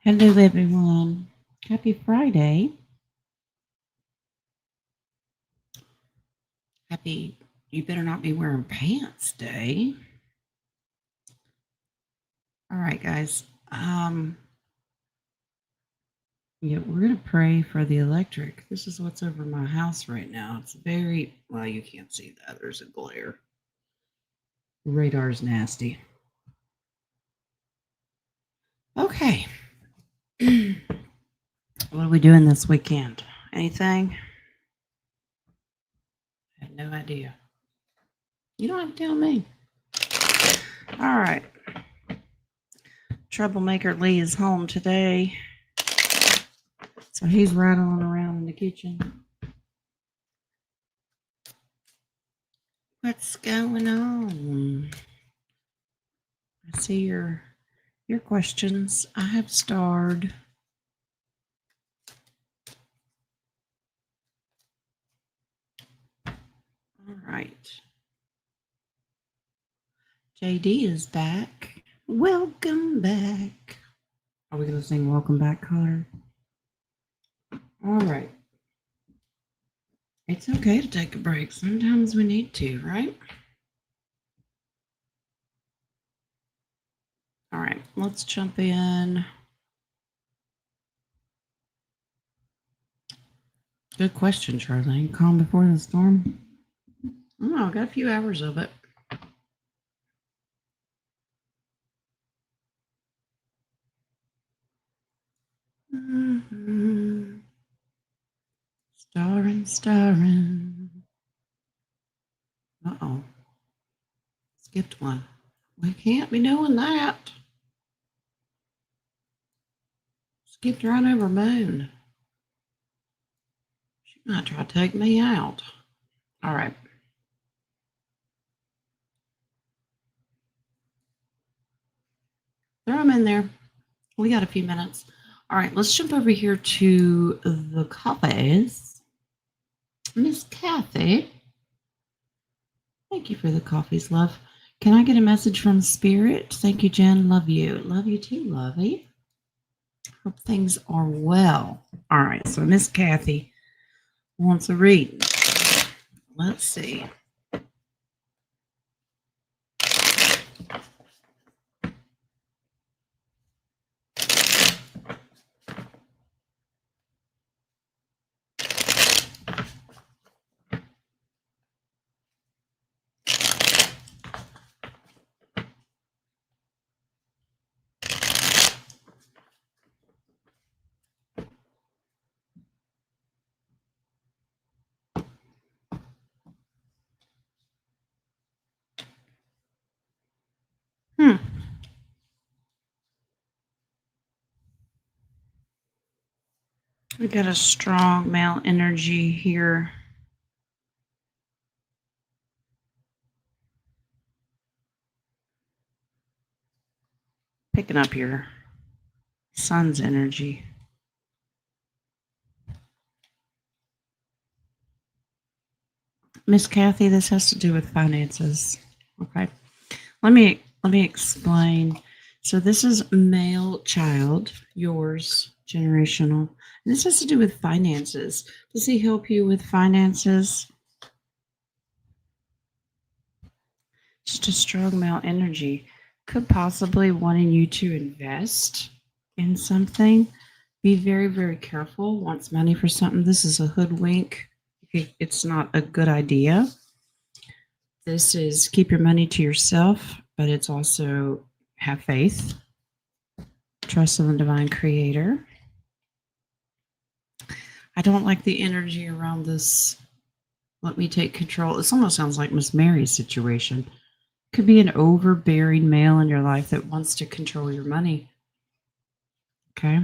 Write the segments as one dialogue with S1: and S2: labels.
S1: Hello, everyone. Happy Friday. Happy You Better Not Be Wearing Pants Day. All right, guys. We're going to pray for the electric. This is what's over my house right now. It's very, well, you can't see that. There's a glare. Radar's nasty. Okay. What are we doing this weekend? Anything? I have no idea. You don't have to tell me. All right. Troublemaker Lee is home today. So he's rattling around in the kitchen. What's going on? I see your questions. I have starred. All right. JD is back. Welcome back. Are we going to sing Welcome Back, Color? All right. It's okay to take a break. Sometimes we need to, right? All right. Let's jump in. Good question, Charlene. Calm before the storm? Oh, I got a few hours of it. Mm-hmm. Starring. Uh-oh. Skipped one. We can't be doing that. Skipped right over Moon. She might try to take me out. All right. Throw them in there. We got a few minutes. All right, let's jump over here to the coffees. Miss Kathy. Thank you for the coffees, love. Can I get a message from Spirit? Thank you, Jen. Love you. Love you too, lovey. Hope things are well. All right, so Miss Kathy wants a reading. Let's see. We got a strong male energy here. Picking up your son's energy. Miss Kathy, this has to do with finances. Okay. Let me explain. So this is male child, yours, generational. And this has to do with finances. Does he help you with finances? Just a strong male energy. Could possibly wanting you to invest in something. Be very, very careful. Wants money for something. This is a hoodwink. It's not a good idea. This is keep your money to yourself, but it's also have faith. Trust in the divine creator. I don't like the energy around this. Let me take control. This almost sounds like Miss Mary's situation. Could be an overbearing male in your life that wants to control your money. Okay.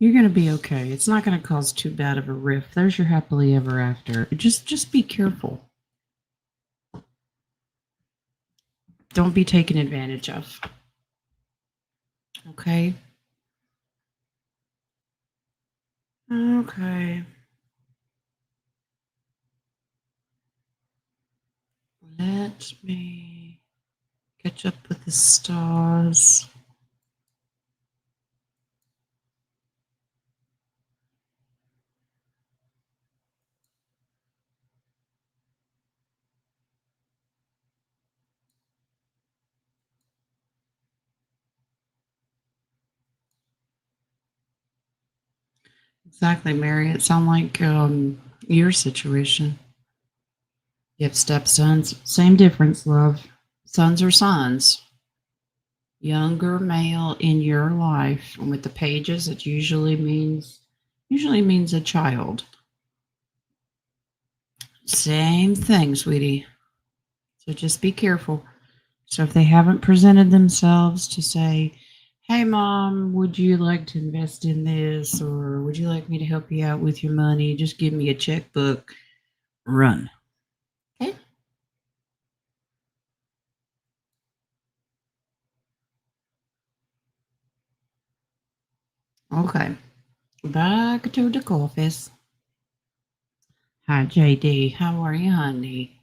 S1: You're going to be okay. It's not going to cause too bad of a rift. There's your happily ever after. Just be careful. Don't be taken advantage of. Okay. Okay. Let me catch up with the stars. Exactly, Mary. It sounds like your situation. You have stepsons. Same difference, love. Sons are sons. Younger male in your life. And with the pages, it usually means a child. Same thing, sweetie. So just be careful. So if they haven't presented themselves to say, hey, mom, would you like to invest in this? Or would you like me to help you out with your money? Just give me a checkbook. Run. Okay. Okay. Back to the office. Hi, JD. How are you, honey?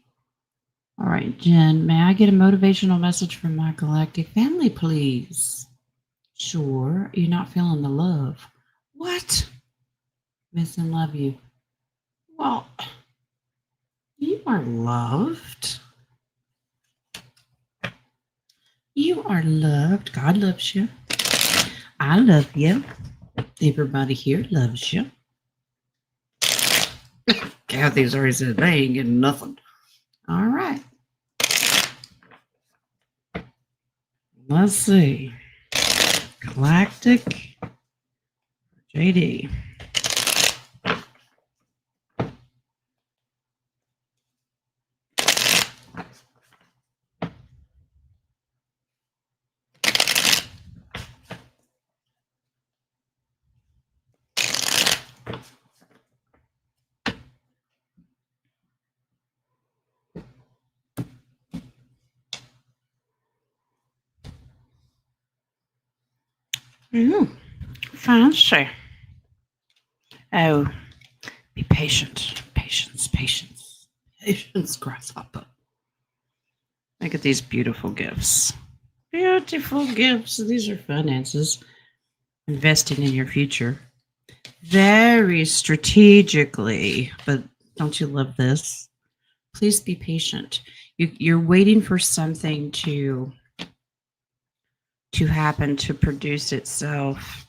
S1: All right, Jen, may I get a motivational message from my galactic family, please? Sure. You're not feeling the love. What? Miss and love you. Well, you are loved. You are loved. God loves you. I love you. Everybody here loves you. Kathy's already said they ain't getting nothing. All right. Let's see. Galactic JD. Ooh, fancy. Oh, be patient. Patience, patience. Patience, grasshopper. Look at these beautiful gifts. Beautiful gifts. These are finances. Investing in your future. Very strategically. But don't you love this? Please be patient. You're waiting for something to happen to produce itself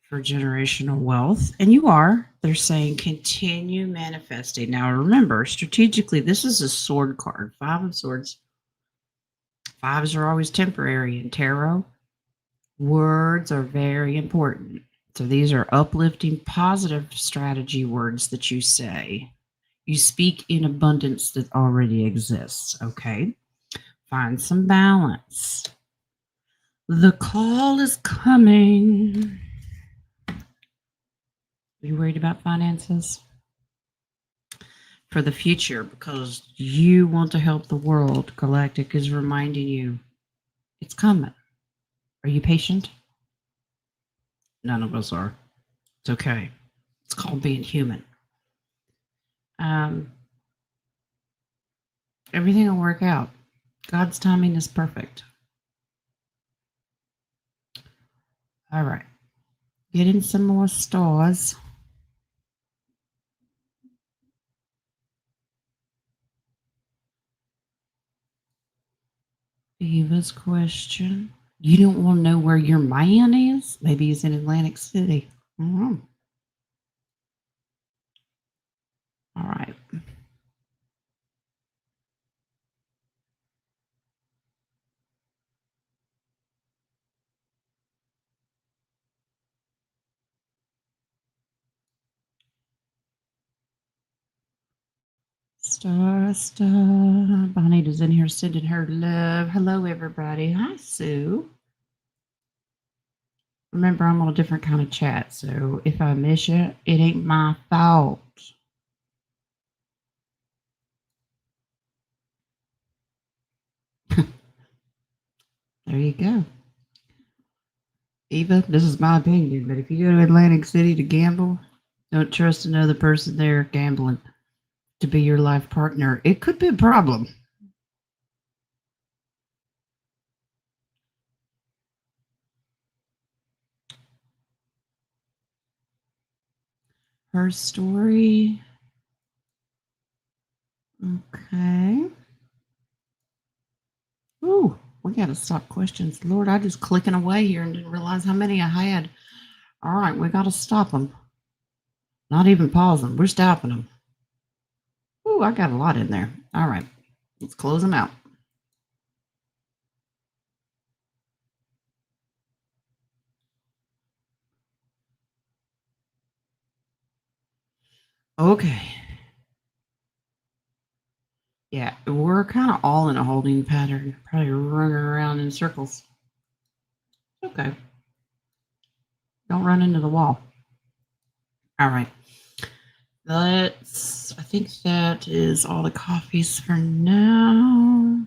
S1: for generational wealth. And you are. They're saying continue manifesting. Now remember, strategically, this is a sword card. Five of swords. Fives are always temporary in tarot. Words are very important. So these are uplifting, positive strategy words that you say. You speak in abundance that already exists. Okay. Find some balance. The call is coming. Are you worried about finances? For the future, because you want to help the world, Galactic is reminding you it's coming. Are you patient? None of us are. It's okay. It's called being human. Um, Everything will work out. God's timing is perfect. All right. Getting some more stars. Eva's question. You don't want to know where your man is? Maybe he's in Atlantic City. Mhm. All right. Star. Bonita's in here sending her love. Hello, everybody. Hi, Sue. Remember, I'm on a different kind of chat, so if I miss you, it ain't my fault. There you go. Eva, this is my opinion, but if you go to Atlantic City to gamble, don't trust another person there gambling to be your life partner. It could be a problem. Her story. Okay. Ooh, we got to stop questions. Lord, I just clicking away here and didn't realize how many I had. All right, we got to stop them. Not even pausing. We're stopping them. Ooh, I got a lot in there. All right. Let's close them out. Okay. Yeah, we're kind of all in a holding pattern. Probably running around in circles. Okay. Don't run into the wall. All right. I think that is all the coffees for now.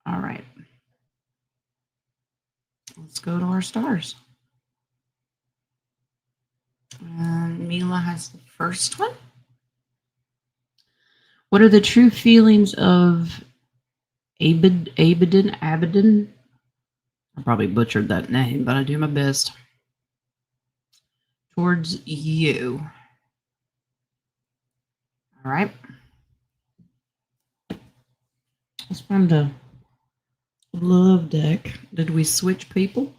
S1: All right. Let's go to our stars. Mila has the first one. What are the true feelings of Abedin? I probably butchered that name, but I do my best. Towards you. All right. Let's find a love deck. Did we switch people?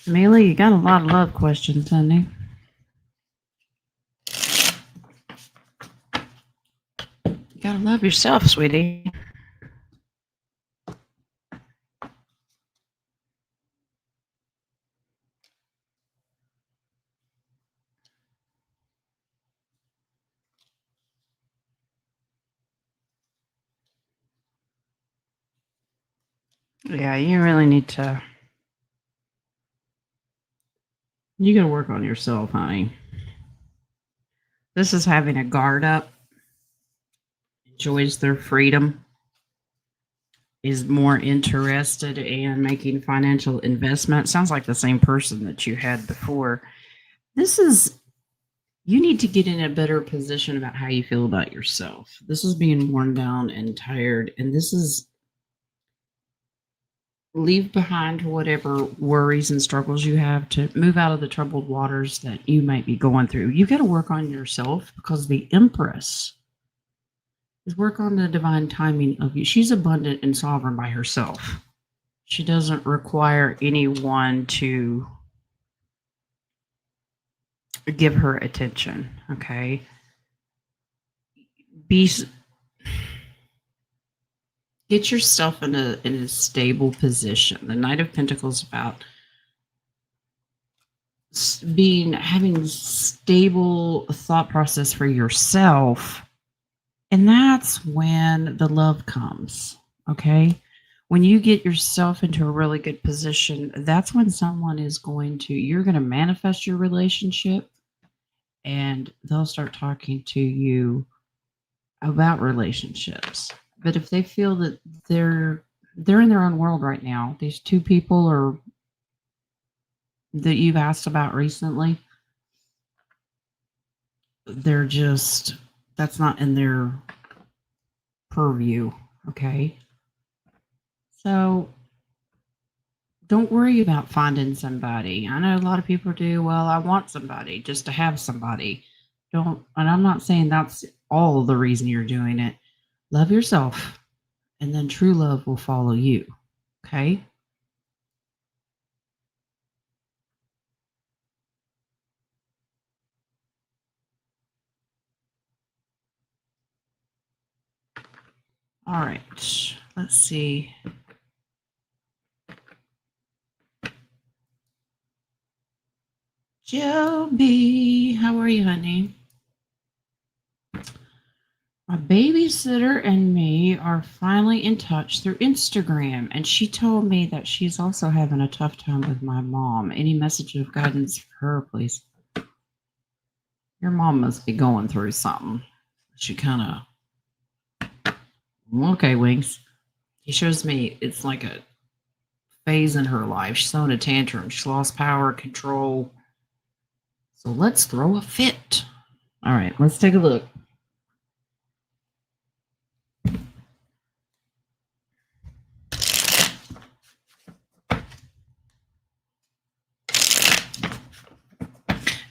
S1: Amelia, you got a lot of love questions, honey. You gotta love yourself, sweetie. Yeah, you really need to. You gotta work on yourself, honey. This is having a guard up, enjoys their freedom, is more interested in making financial investment. Sounds like the same person that you had before. You need to get in a better position about how you feel about yourself. This is being worn down and tired, and this is leave behind whatever worries and struggles you have to move out of the troubled waters that you might be going through. You got to work on yourself because the Empress is work on the divine timing of you. She's abundant and sovereign by herself. She doesn't require anyone to give her attention. Okay. Get yourself in a stable position. The Knight of Pentacles about having stable thought process for yourself, and that's when the love comes. Okay, when you get yourself into a really good position, that's when you're going to manifest your relationship, and they'll start talking to you about relationships. But if they feel that they're in their own world right now, these two people are that you've asked about recently, that's not in their purview. Okay. So don't worry about finding somebody. I know a lot of people do. Well, I want somebody just to have somebody. And I'm not saying that's all the reason you're doing it. Love yourself, and then true love will follow you. Okay. All right. Let's see. Joby, how are you, honey? My babysitter and me are finally in touch through Instagram, and she told me that she's also having a tough time with my mom. Any message of guidance for her, please? Your mom must be going through something. She kind of. Okay, Wings. He shows me it's like a phase in her life. She's throwing a tantrum. She's lost power, control. So let's throw a fit. All right, let's take a look.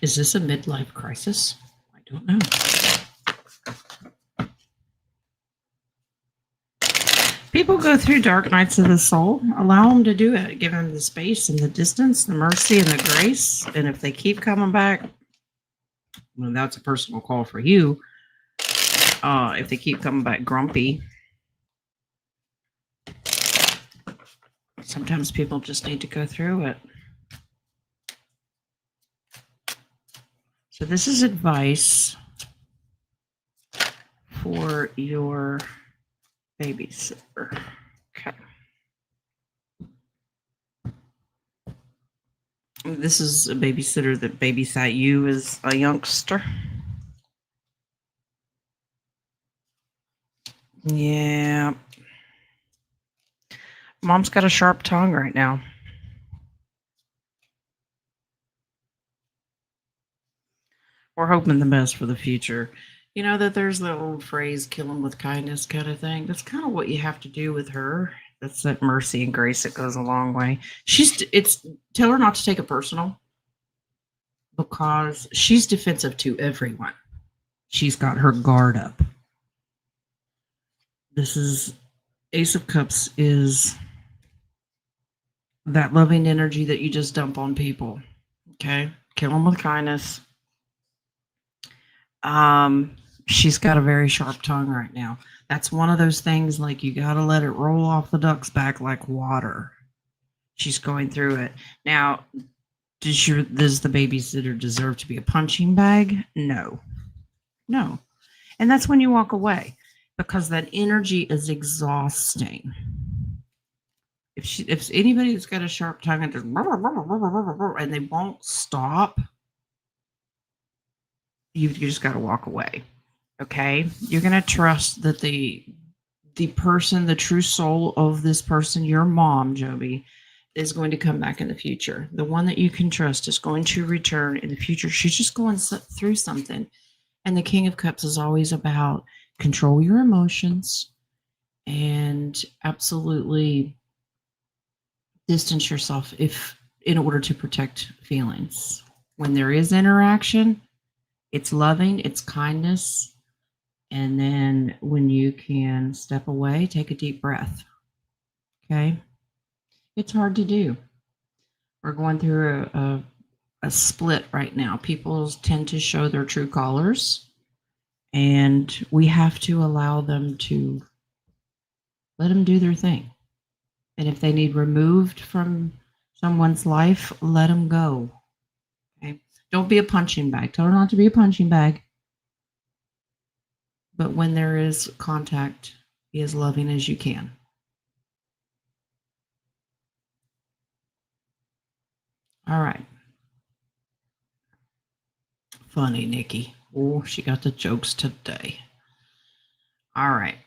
S1: Is this a midlife crisis? I don't know. People go through dark nights of the soul. Allow them to do it. Give them the space and the distance, the mercy and the grace. And if they keep coming back, well, that's a personal call for you. If they keep coming back grumpy, sometimes people just need to go through it. So this is advice for your babysitter. Okay. This is a babysitter that babysat you as a youngster. Yeah. Mom's got a sharp tongue right now. We're hoping the best for the future. You know that there's the old phrase, kill them with kindness kind of thing. That's kind of what you have to do with her. That's that mercy and grace that goes a long way. Tell her not to take it personal because she's defensive to everyone. She's got her guard up. This is Ace of Cups is that loving energy that you just dump on people. Okay? Kill them with kindness. She's got a very sharp tongue right now. That's one of those things like you got to let it roll off the duck's back like water. She's going through it. Now, does the babysitter deserve to be a punching bag? No. And that's when you walk away because that energy is exhausting. If anybody that's got a sharp tongue and and they won't stop, you just got to walk away. Okay, you're going to trust that the person, the true soul of this person, your mom, Joby, is going to come back in the future. The one that you can trust is going to return in the future. She's just going through something. And the King of Cups is always about control your emotions and absolutely distance yourself in order to protect feelings. When there is interaction, it's loving, it's kindness. And then when you can step away, take a deep breath. Okay? It's hard to do. We're going through a split right now. People tend to show their true colors, and we have to allow them to let them do their thing. And if they need removed from someone's life, let them go. Okay? Don't be a punching bag. Tell her not to be a punching bag. But when there is contact, be as loving as you can. All right. Funny, Nikki. Oh, she got the jokes today. All right.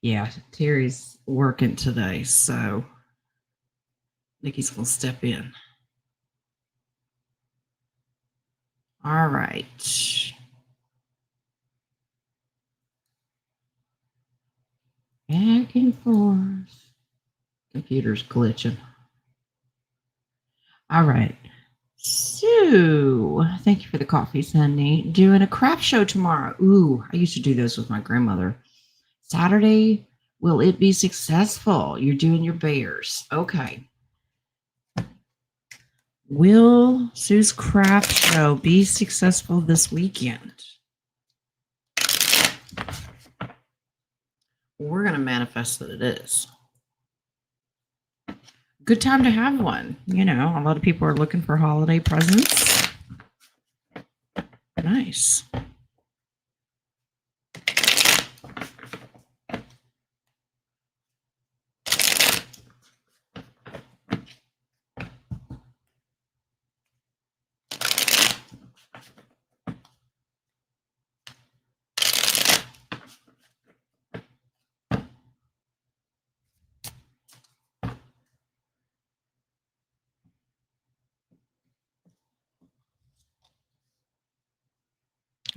S1: Yeah, Terry's working today, so Nikki's going to step in. All right. Back and forth. Computer's glitching. All right. So, thank you for the coffee, Sunny. Doing a craft show tomorrow. Ooh, I used to do those with my grandmother. Saturday, will it be successful? You're doing your bears. Okay. Will Sue's craft show be successful this weekend? We're going to manifest that it is. Good time to have one. You know, a lot of people are looking for holiday presents. Nice.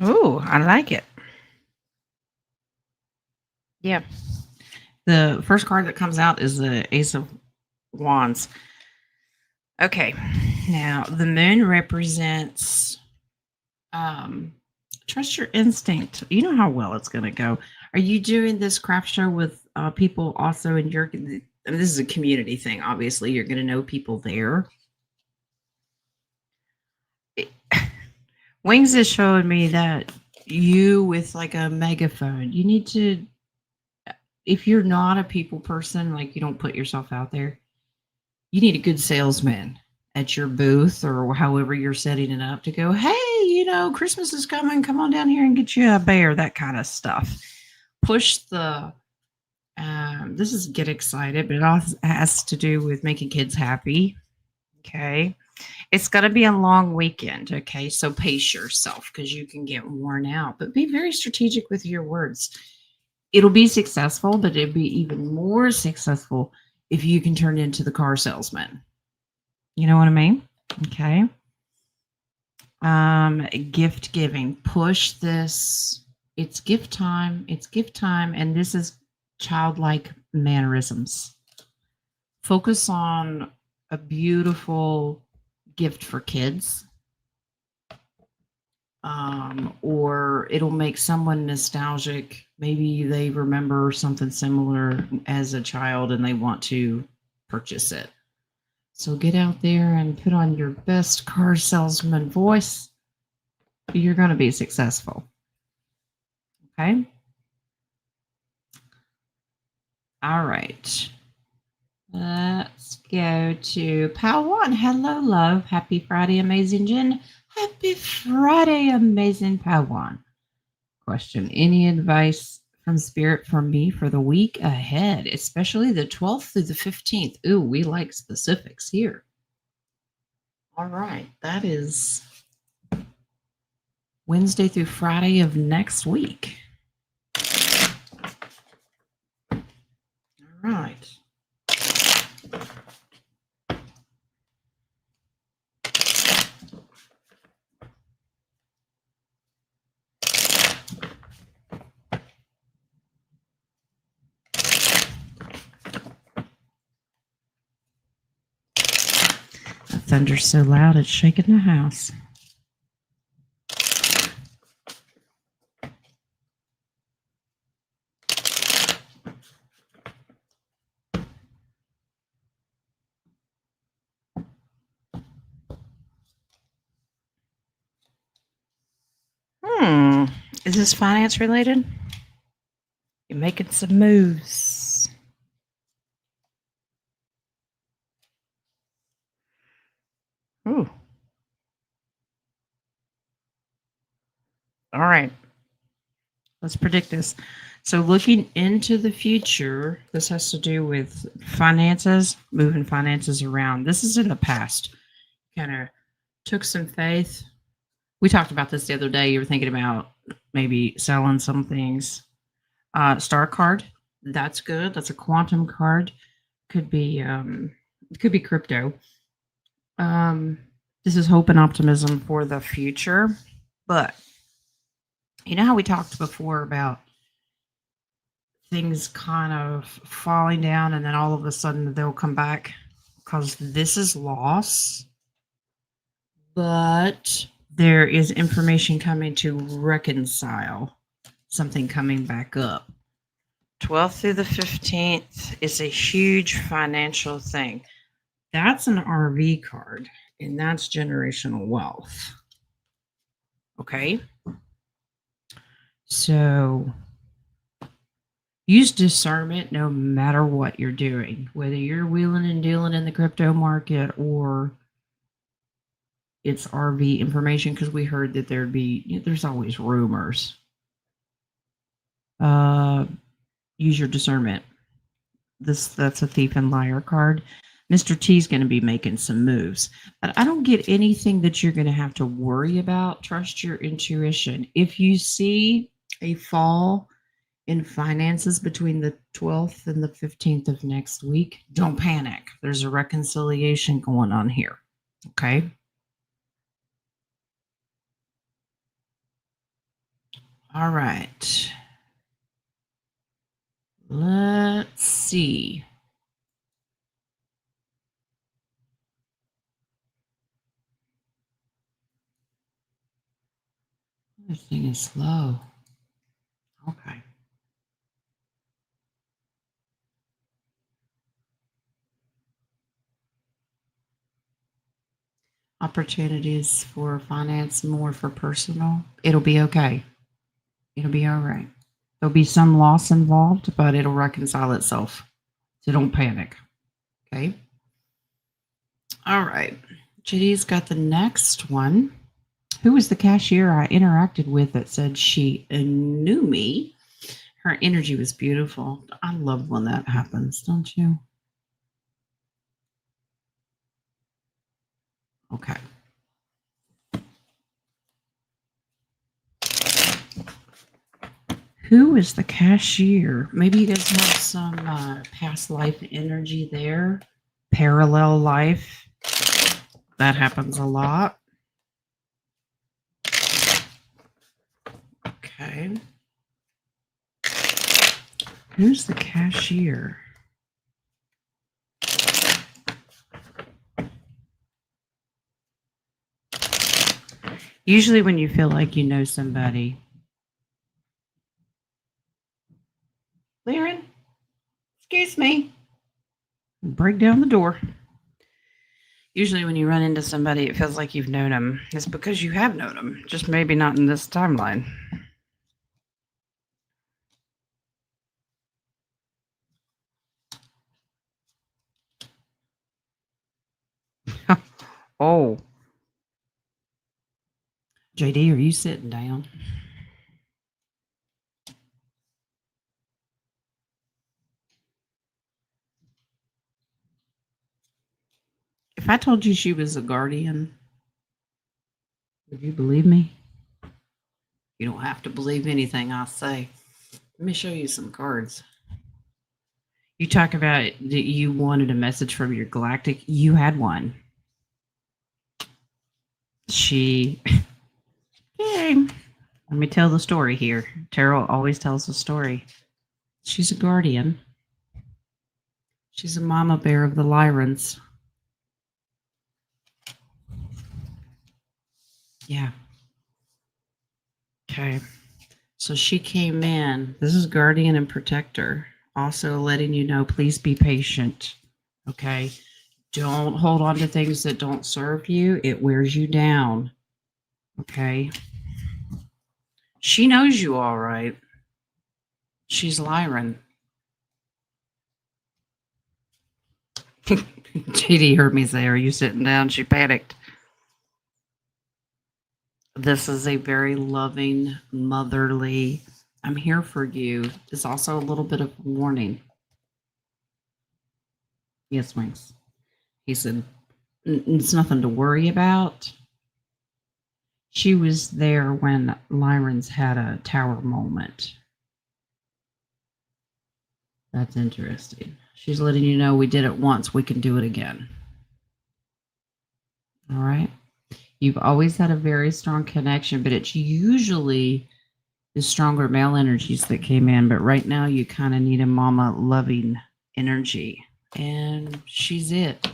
S1: Ooh, I like it. Yeah. The first card that comes out is the Ace of Wands. Okay. Now, the moon represents um, trust your instinct. You know how well it's going to go. Are you doing this craft show with people also in your? And this is a community thing. Obviously, you're going to know people there. It- Wings is showing me that you with like a megaphone. You need to, if you're not a people person, like you don't put yourself out there. You need a good salesman at your booth or however you're setting it up to go, hey, Christmas is coming. Come on down here and get you a bear, that kind of stuff. Push the, this is get excited, but it also has to do with making kids happy. Okay. It's going to be a long weekend. Okay. So pace yourself because you can get worn out, but be very strategic with your words. It'll be successful, but it'll be even more successful if you can turn into the car salesman. You know what I mean? Okay. Gift giving. Push this. It's gift time. It's gift time. And this is childlike mannerisms. Focus on a beautiful gift for kids. Or it'll make someone nostalgic. Maybe they remember something similar as a child and they want to purchase it. So get out there and put on your best car salesman voice. You're going to be successful. Okay. All right. Let's go to Pal One. Hello, love. Happy Friday, amazing Jen. Happy Friday, amazing Pal One. Question: any advice from Spirit for me for the week ahead, especially the 12th through the 15th? Ooh, we like specifics here. All right. That is Wednesday through Friday of next week. All right. The thunder's so loud it's shaking the house. Is this finance related? You're making some moves. Ooh. All right. Let's predict this. So, looking into the future, this has to do with finances, moving finances around. This is in the past. Kind of took some faith. We talked about this the other day. You were thinking about maybe selling some things. Star card, that's good. That's a quantum card. Could be crypto. Um, this is hope and optimism for the future. But you know how we talked before about things kind of falling down and then all of a sudden they'll come back because this is loss. But there is information coming to reconcile something coming back up. 12th through the 15th is a huge financial thing. That's an RV card, and that's generational wealth. Okay. So use discernment no matter what you're doing, whether you're wheeling and dealing in the crypto market or it's RV information, because we heard that there's always rumors. Use your discernment. That's a thief and liar card. Mr. T is going to be making some moves, but I don't get anything that you're going to have to worry about. Trust your intuition. If you see a fall in finances between the 12th and the 15th of next week, don't panic. There's a reconciliation going on here. Okay. All right. Let's see. This thing is slow. Okay. Opportunities for finance, more for personal. It'll be okay. It'll be all right. There'll be some loss involved, but it'll reconcile itself. So don't panic. Okay. All right. JD's got the next one. Who was the cashier I interacted with that said she knew me? Her energy was beautiful. I love when that happens, don't you? Okay. Who is the cashier? Maybe you guys have some past life energy there. Parallel life. That happens a lot. Okay. Who's the cashier? Usually when you feel like you know somebody. Lyran, excuse me. Break down the door. Usually when you run into somebody, it feels like you've known them. It's because you have known them, just maybe not in this timeline. Oh. JD, are you sitting down? If I told you she was a guardian, would you believe me? You don't have to believe anything I say. Let me show you some cards. You talk about that you wanted a message from your galactic. You had one. She came. Let me tell the story here. Tarot always tells a story. She's a guardian. She's a mama bear of the Lyrans. Yeah. Okay. So she came in. This is guardian and protector. Also letting you know, please be patient. Okay. Don't hold on to things that don't serve you. It wears you down. Okay. She knows you all right. She's Lyran. JD heard me say, are you sitting down? She panicked. This is a very loving, motherly, I'm here for you. It's also a little bit of warning. Yes, Wings. He said, it's nothing to worry about. She was there when Lyran's had a tower moment. That's interesting. She's letting you know we did it once, we can do it again. All right. You've always had a very strong connection, but it's usually the stronger male energies that came in. But right now, you kind of need a mama loving energy. And she's it.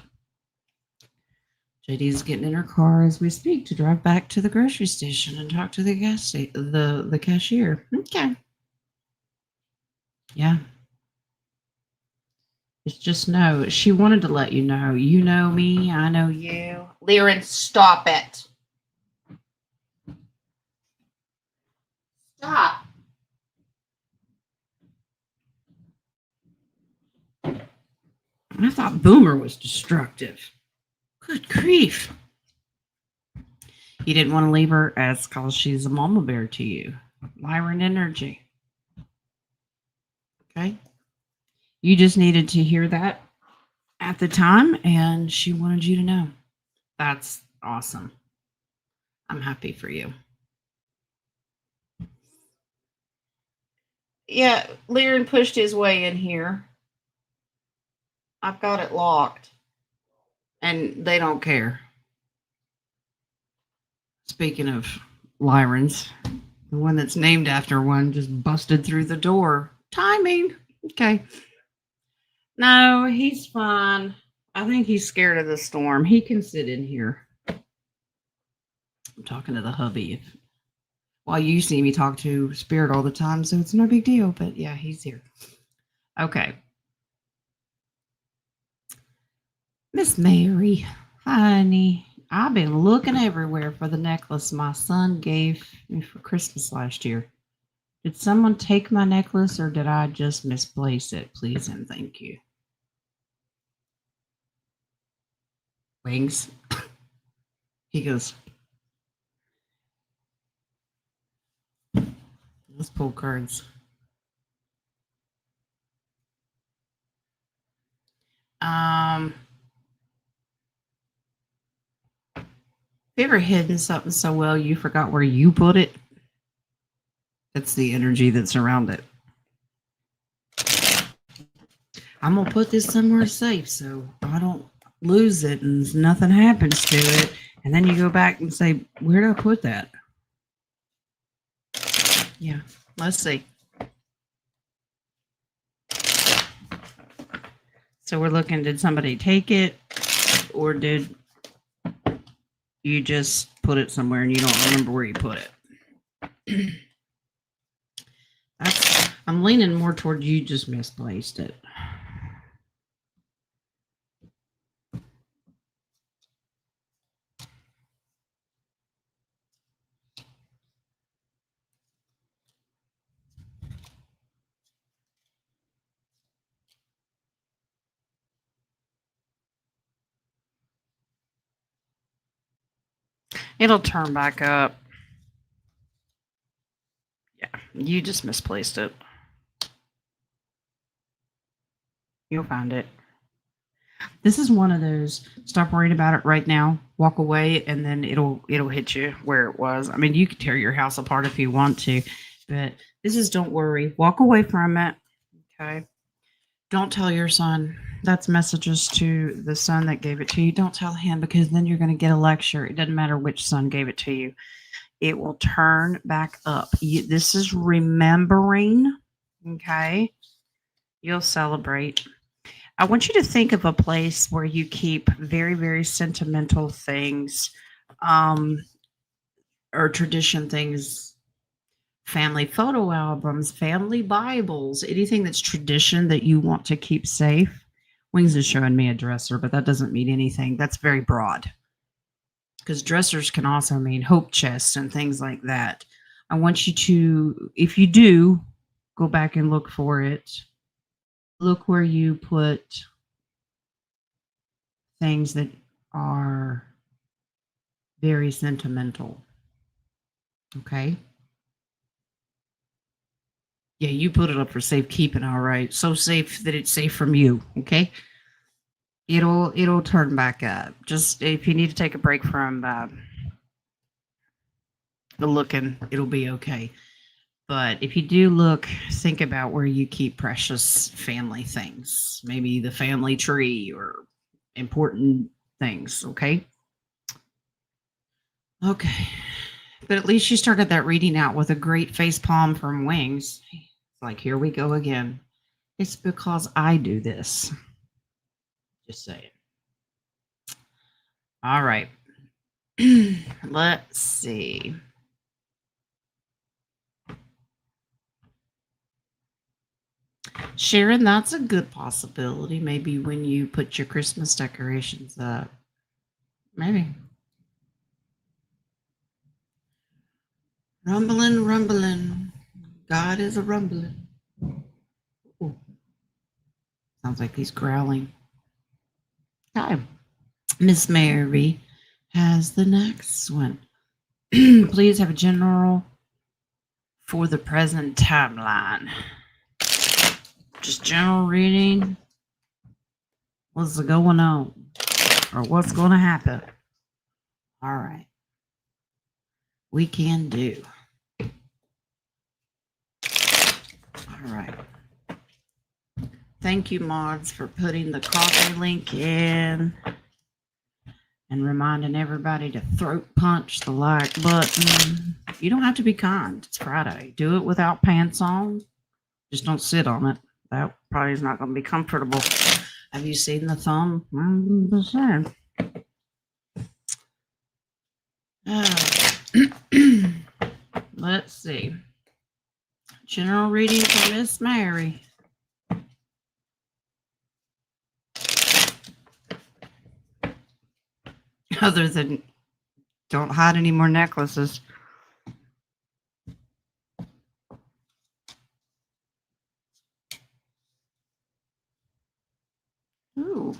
S1: JD's getting in her car as we speak to drive back to the grocery station and talk to the the cashier. Okay. Yeah. It's just no. She wanted to let you know. You know me. I know you. Lyran, stop it. Stop. I thought Boomer was destructive. Good grief. You didn't want to leave her as because she's a mama bear to you. Lyran energy. Okay. You just needed to hear that at the time, and she wanted you to know. That's awesome. I'm happy for you. Yeah, Lyran pushed his way in here. I've got it locked. And they don't care. Speaking of Lyrans, the one that's named after one just busted through the door. Timing. Okay. No, he's fine. I think he's scared of the storm. He can sit in here. I'm talking to the hubby. Well, you see me talk to Spirit all the time, so it's no big deal. But yeah, he's here. Okay. Miss Mary, honey, I've been looking everywhere for the necklace my son gave me for Christmas last year. Did someone take my necklace or did I just misplace it? Please and thank you. Wings. He goes, let's pull cards. Have you ever hidden something so well you forgot where you put it? That's the energy that's around it. I'm gonna put this somewhere safe so I don't lose it and nothing happens to it. And then you go back and say, where did I put that? Yeah, let's see. So we're looking, did somebody take it or did you just put it somewhere and you don't remember where you put it? I'm leaning more toward you just misplaced it. It'll turn back up. Yeah, you just misplaced it. You'll find it. This is one of those, stop worrying about it right now, walk away, and then it'll hit you where it was. I mean, you could tear your house apart if you want to, but this is don't worry. Walk away from it. Okay. Don't tell your son. That's messages to the son that gave it to you. Don't tell him because then you're going to get a lecture. It doesn't matter which son gave it to you. It will turn back up. This is remembering. Okay. You'll celebrate. I want you to think of a place where you keep very, very sentimental things, or tradition things, family photo albums, family Bibles, anything that's tradition that you want to keep safe. Wings is showing me a dresser, but that doesn't mean anything. That's very broad because dressers can also mean hope chests and things like that. I want you to, if you do, go back and look for it. Look where you put things that are very sentimental. Okay. Yeah, you put it up for safekeeping, all right. So safe that it's safe from you. Okay. It'll turn back up. Just if you need to take a break from the looking, it'll be okay. But if you do look, think about where you keep precious family things, maybe the family tree or important things. Okay. Okay. But at least you started that reading out with a great face palm from Wings. It's like, here we go again. It's because I do this. Just say it. All right. Let's see. Sharon, that's a good possibility. Maybe when you put your Christmas decorations up. Maybe. Rumbling, rumbling. God is a rumbling. Ooh. Sounds like he's growling. Hi. Miss Mary has the next one. Please have a general for the present timeline. Just general reading. What's going on? Or what's going to happen? All right. We can do. All right. Thank you, mods, for putting the coffee link in and reminding everybody to throat punch the like button. You don't have to be kind. It's Friday. Do it without pants on. Just don't sit on it. That probably is not going to be comfortable. Have you seen the thumb? Let's Let's see. General reading for Miss Mary. Other than don't hide any more necklaces. Ooh.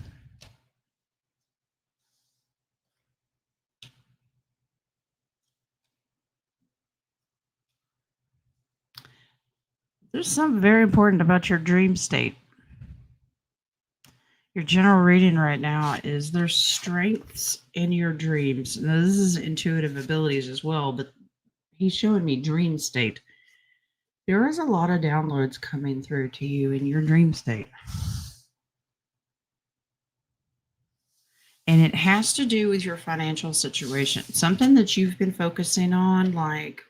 S1: There's something very important about your dream state. Your general reading right now is there's strengths in your dreams. Now, this is intuitive abilities as well, but he's showing me dream state. There is a lot of downloads coming through to you in your dream state. And it has to do with your financial situation. Something that you've been focusing on, like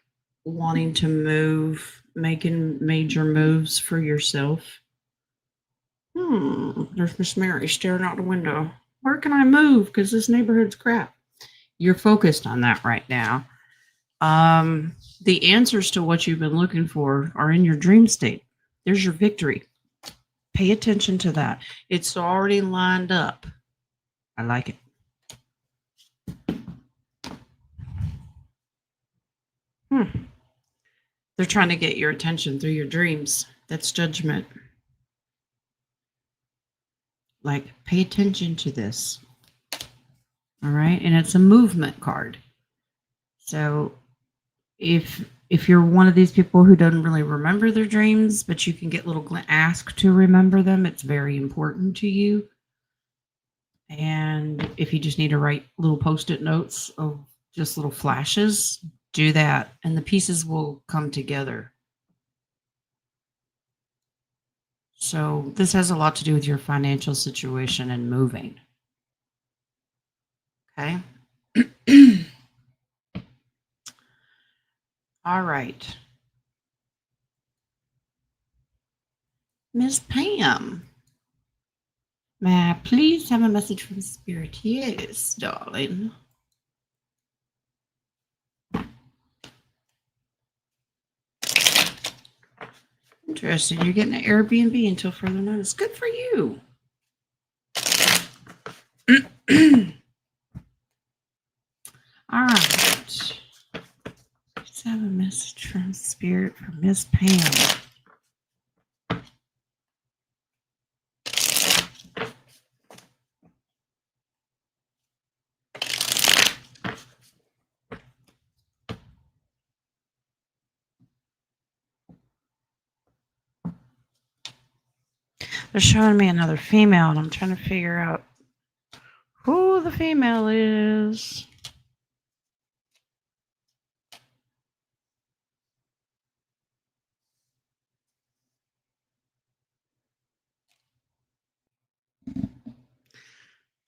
S1: wanting to move, making major moves for yourself. There's Miss Mary staring out the window. Where can I move? Because this neighborhood's crap. You're focused on that right now. The answers to what you've been looking for are in your dream state. There's your victory. Pay attention to that. It's already lined up. I like it. They're trying to get your attention through your dreams. That's judgment. Like, pay attention to this. All right. And it's a movement card. So if you're one of these people who doesn't really remember their dreams, but you can get asked to remember them, it's very important to you. And if you just need to write little post-it notes of just little flashes, do that. And the pieces will come together. So this has a lot to do with your financial situation and moving. Okay. All right. Miss Pam, may I please have a message from Spirit? Yes, darling. Interesting. You're getting an Airbnb until further notice. Good for you. All right. Let's have a message from Spirit for Miss Pam. They're showing me another female, and I'm trying to figure out who the female is.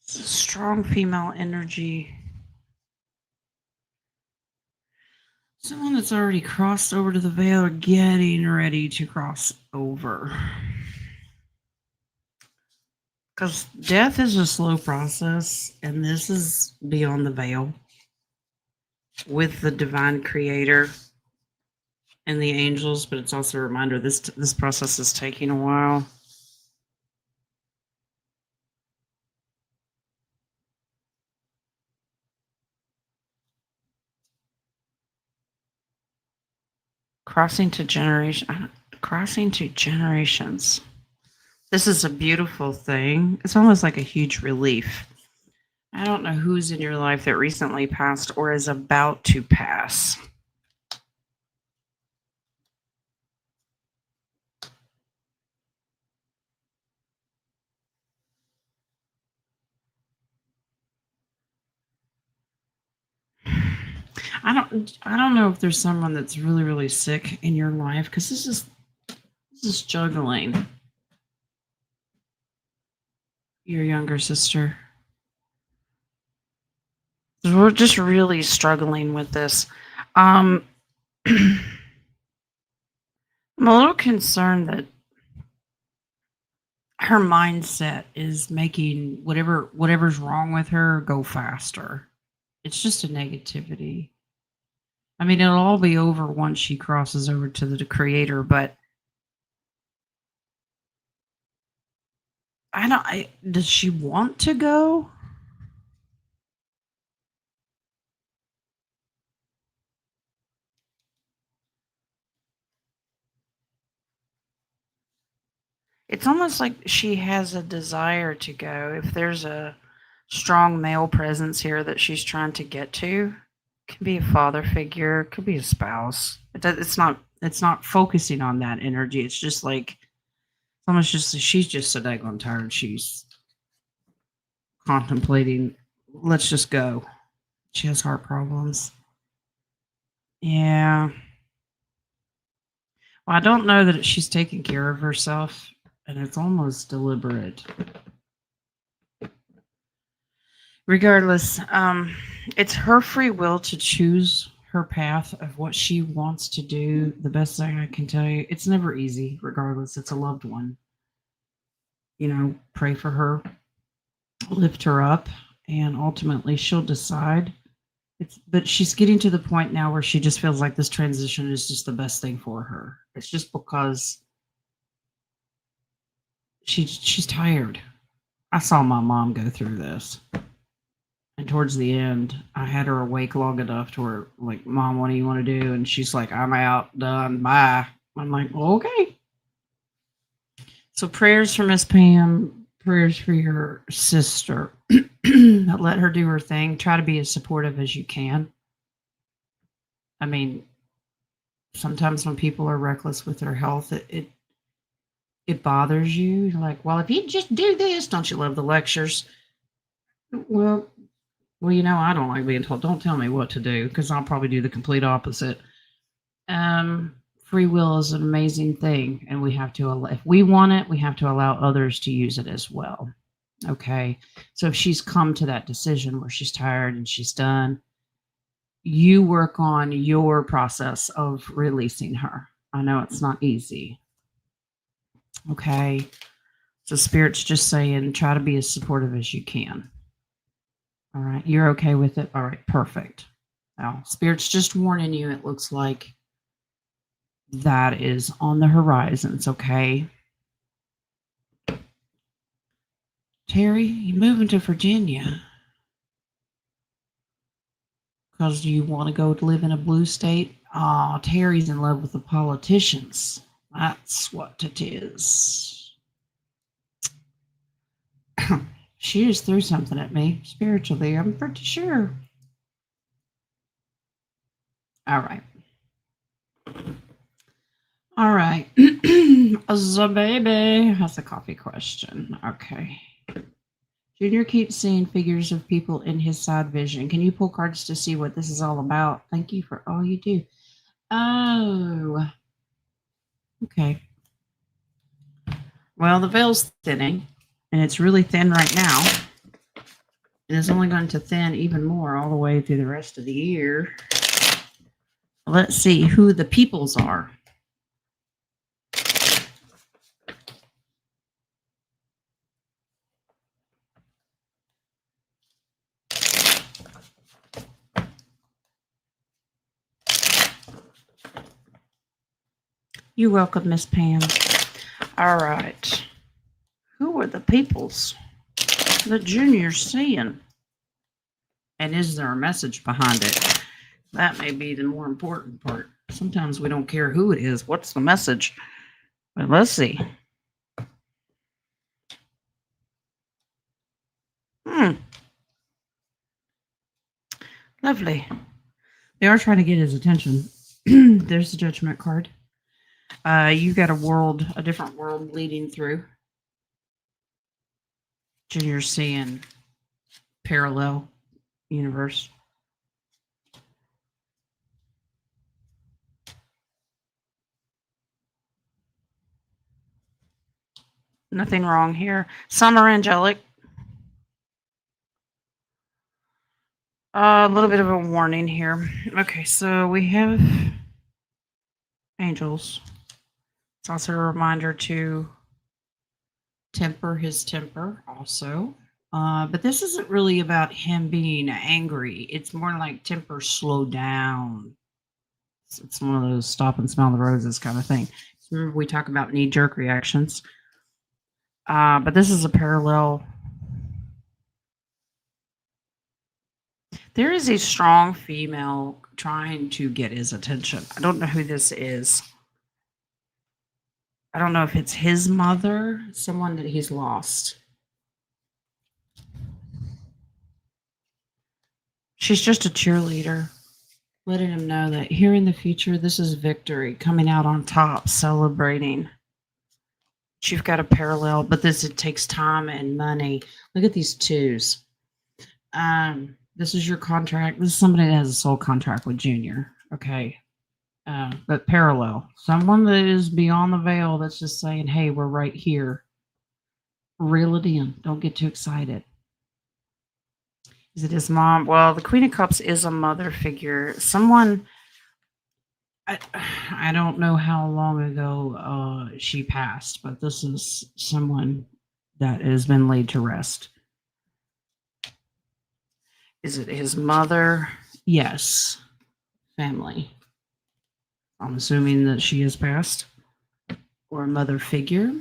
S1: It's a strong female energy. Someone that's already crossed over to the veil or getting ready to cross over. Because death is a slow process, and this is beyond the veil with the divine creator and the angels, but it's also a reminder this process is taking a while. Crossing to generations. This is a beautiful thing. It's almost like a huge relief. I don't know who's in your life that recently passed or is about to pass. I don't know if there's someone that's really, really sick in your life, because this is juggling. Your younger sister. We're just really struggling with this. I'm a little concerned that her mindset is making whatever's wrong with her go faster. It's just a negativity. I mean, it'll all be over once she crosses over to the creator, but does she want to go? It's almost like she has a desire to go. If there's a strong male presence here that she's trying to get to, it could be a father figure, it could be a spouse. It's not focusing on that energy. It's just like almost just she's just so daggone tired. She's contemplating, let's just go. She has heart problems. Yeah. Well, I don't know that she's taking care of herself, and it's almost deliberate. Regardless, it's her free will to choose her path of what she wants to do. The best thing I can tell you, it's never easy, regardless. It's a loved one. Pray for her, lift her up, and ultimately she'll decide. But she's getting to the point now where she just feels like this transition is just the best thing for her. It's just because she's tired. I saw my mom go through this. And towards the end, I had her awake long enough to where, like, Mom, what do you want to do? And she's like, I'm out, done, bye. I'm like, well, okay. So prayers for Miss Pam, prayers for your sister. Let her do her thing. Try to be as supportive as you can. I mean, sometimes when people are reckless with their health, it bothers you. You're like, well, if you just do this, don't you love the lectures? Well, I don't like being told. Don't tell me what to do because I'll probably do the complete opposite. Free will is an amazing thing, and we have to, if we want it, we have to allow others to use it as well. Okay. So if she's come to that decision where she's tired and she's done, you work on your process of releasing her. I know it's not easy. Okay. So Spirit's just saying, try to be as supportive as you can. All right. You're okay with it? All right. Perfect. Now, Spirit's just warning you. It looks like that is on the horizons. Okay. Terry, you moving to Virginia because you want to go to live in a blue state? Oh, Terry's in love with the politicians. That's what it is. She just threw something at me spiritually, I'm pretty sure. All right. All right. The baby has a coffee question. Okay. Junior keeps seeing figures of people in his side vision. Can you pull cards to see what this is all about? Thank you for all you do. Oh. Okay. Well, the veil's thinning, and it's really thin right now. And it's only going to thin even more all the way through the rest of the year. Let's see who the peoples are. You're welcome, Miss Pam. All right. Who are the peoples that Junior's seeing? And is there a message behind it? That may be the more important part. Sometimes we don't care who it is. What's the message? But let's see. Lovely. They are trying to get his attention. There's the judgment card. You got a different world leading through. Junior's seeing parallel universe. Nothing wrong here. Some are angelic. A little bit of a warning here. Okay, so we have angels. It's also a reminder to temper his temper also. But this isn't really about him being angry. It's more like temper slow down. It's one of those stop and smell the roses kind of thing. Remember, we talk about knee-jerk reactions. But this is a parallel. There is a strong female trying to get his attention. I don't know who this is. I don't know if it's his mother, someone that he's lost. She's just a cheerleader, letting him know that here in the future, this is victory, coming out on top, celebrating. You've got a parallel, but it takes time and money. Look at these twos. This is your contract. This is somebody that has a soul contract with Junior. Okay. But parallel. Someone that is beyond the veil that's just saying, hey, we're right here. Reel it in. Don't get too excited. Is it his mom? Well, the Queen of Cups is a mother figure. Someone, I don't know how long ago she passed, but this is someone that has been laid to rest. Is it his mother? Yes. Family. I'm assuming that she has passed. Or a mother figure.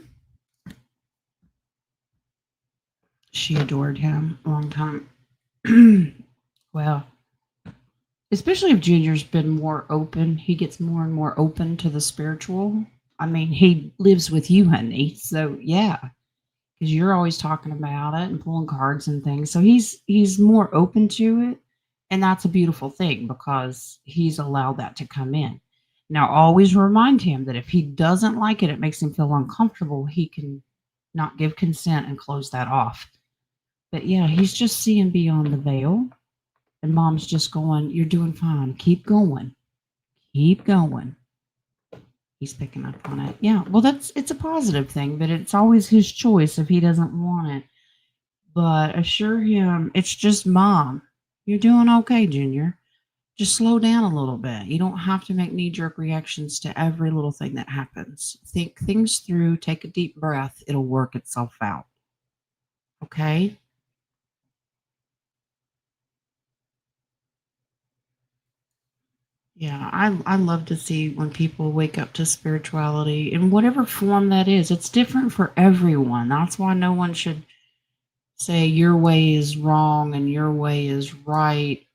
S1: She adored him a long time. Well, especially if Junior's been more open, he gets more and more open to the spiritual. I mean, he lives with you, honey. So yeah, because you're always talking about it and pulling cards and things. So he's more open to it, and that's a beautiful thing because he's allowed that to come in. Now, always remind him that if he doesn't like it, it makes him feel uncomfortable. He can not give consent and close that off. But yeah, he's just seeing beyond the veil. And mom's just going, you're doing fine. Keep going. Keep going. He's picking up on it. Yeah, well, it's a positive thing, but it's always his choice if he doesn't want it. But assure him it's just mom. You're doing okay, Junior. Just slow down a little bit. You don't have to make knee-jerk reactions to every little thing that happens. Think things through. Take a deep breath. It'll work itself out. Okay? Yeah, I love to see when people wake up to spirituality in whatever form that is. It's different for everyone. That's why no one should say your way is wrong and your way is right.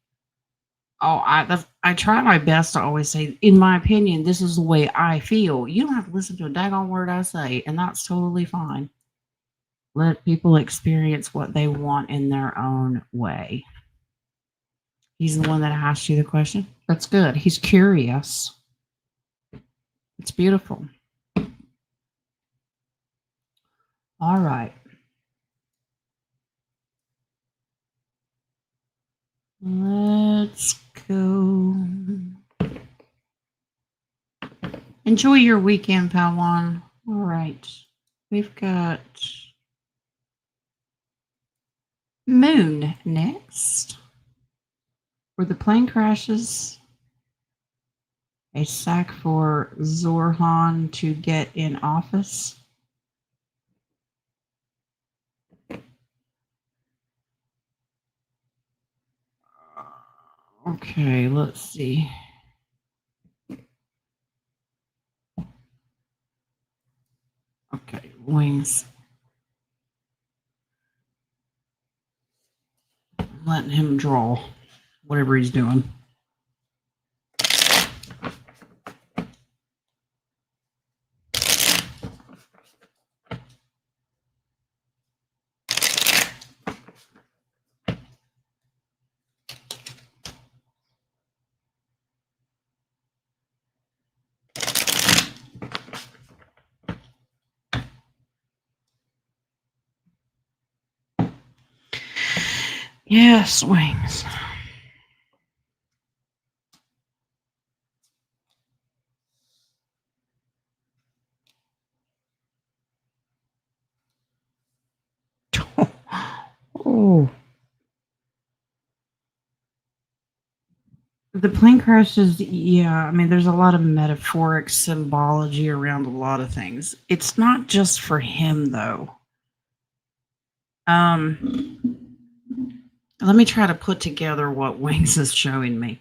S1: Oh, I try my best to always say, in my opinion, this is the way I feel. You don't have to listen to a daggone word I say, and that's totally fine. Let people experience what they want in their own way. He's the one that asked you the question. That's good. He's curious. It's beautiful. All right. Let's go. Enjoy your weekend, Palawan. All right. We've got Moon next. Where the plane crashes, a sack for Zorhan to get in office. Okay, let's see. Okay, wings. I'm letting him draw whatever he's doing. Yes, wings. Oh. The plane crashes, yeah, I mean, there's a lot of metaphoric symbology around a lot of things. It's not just for him, though. Let me try to put together what Wings is showing me.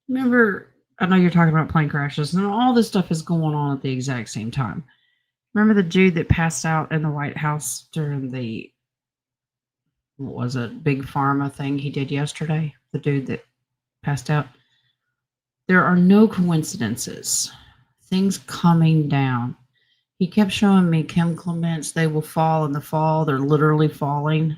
S1: Remember, I know you're talking about plane crashes, and all this stuff is going on at the exact same time. Remember the dude that passed out in the White House during the, what was it, big pharma thing he did yesterday? The dude that passed out. There are no coincidences. Things coming down. He kept showing me Kim Clements. They will fall in the fall. They're literally falling.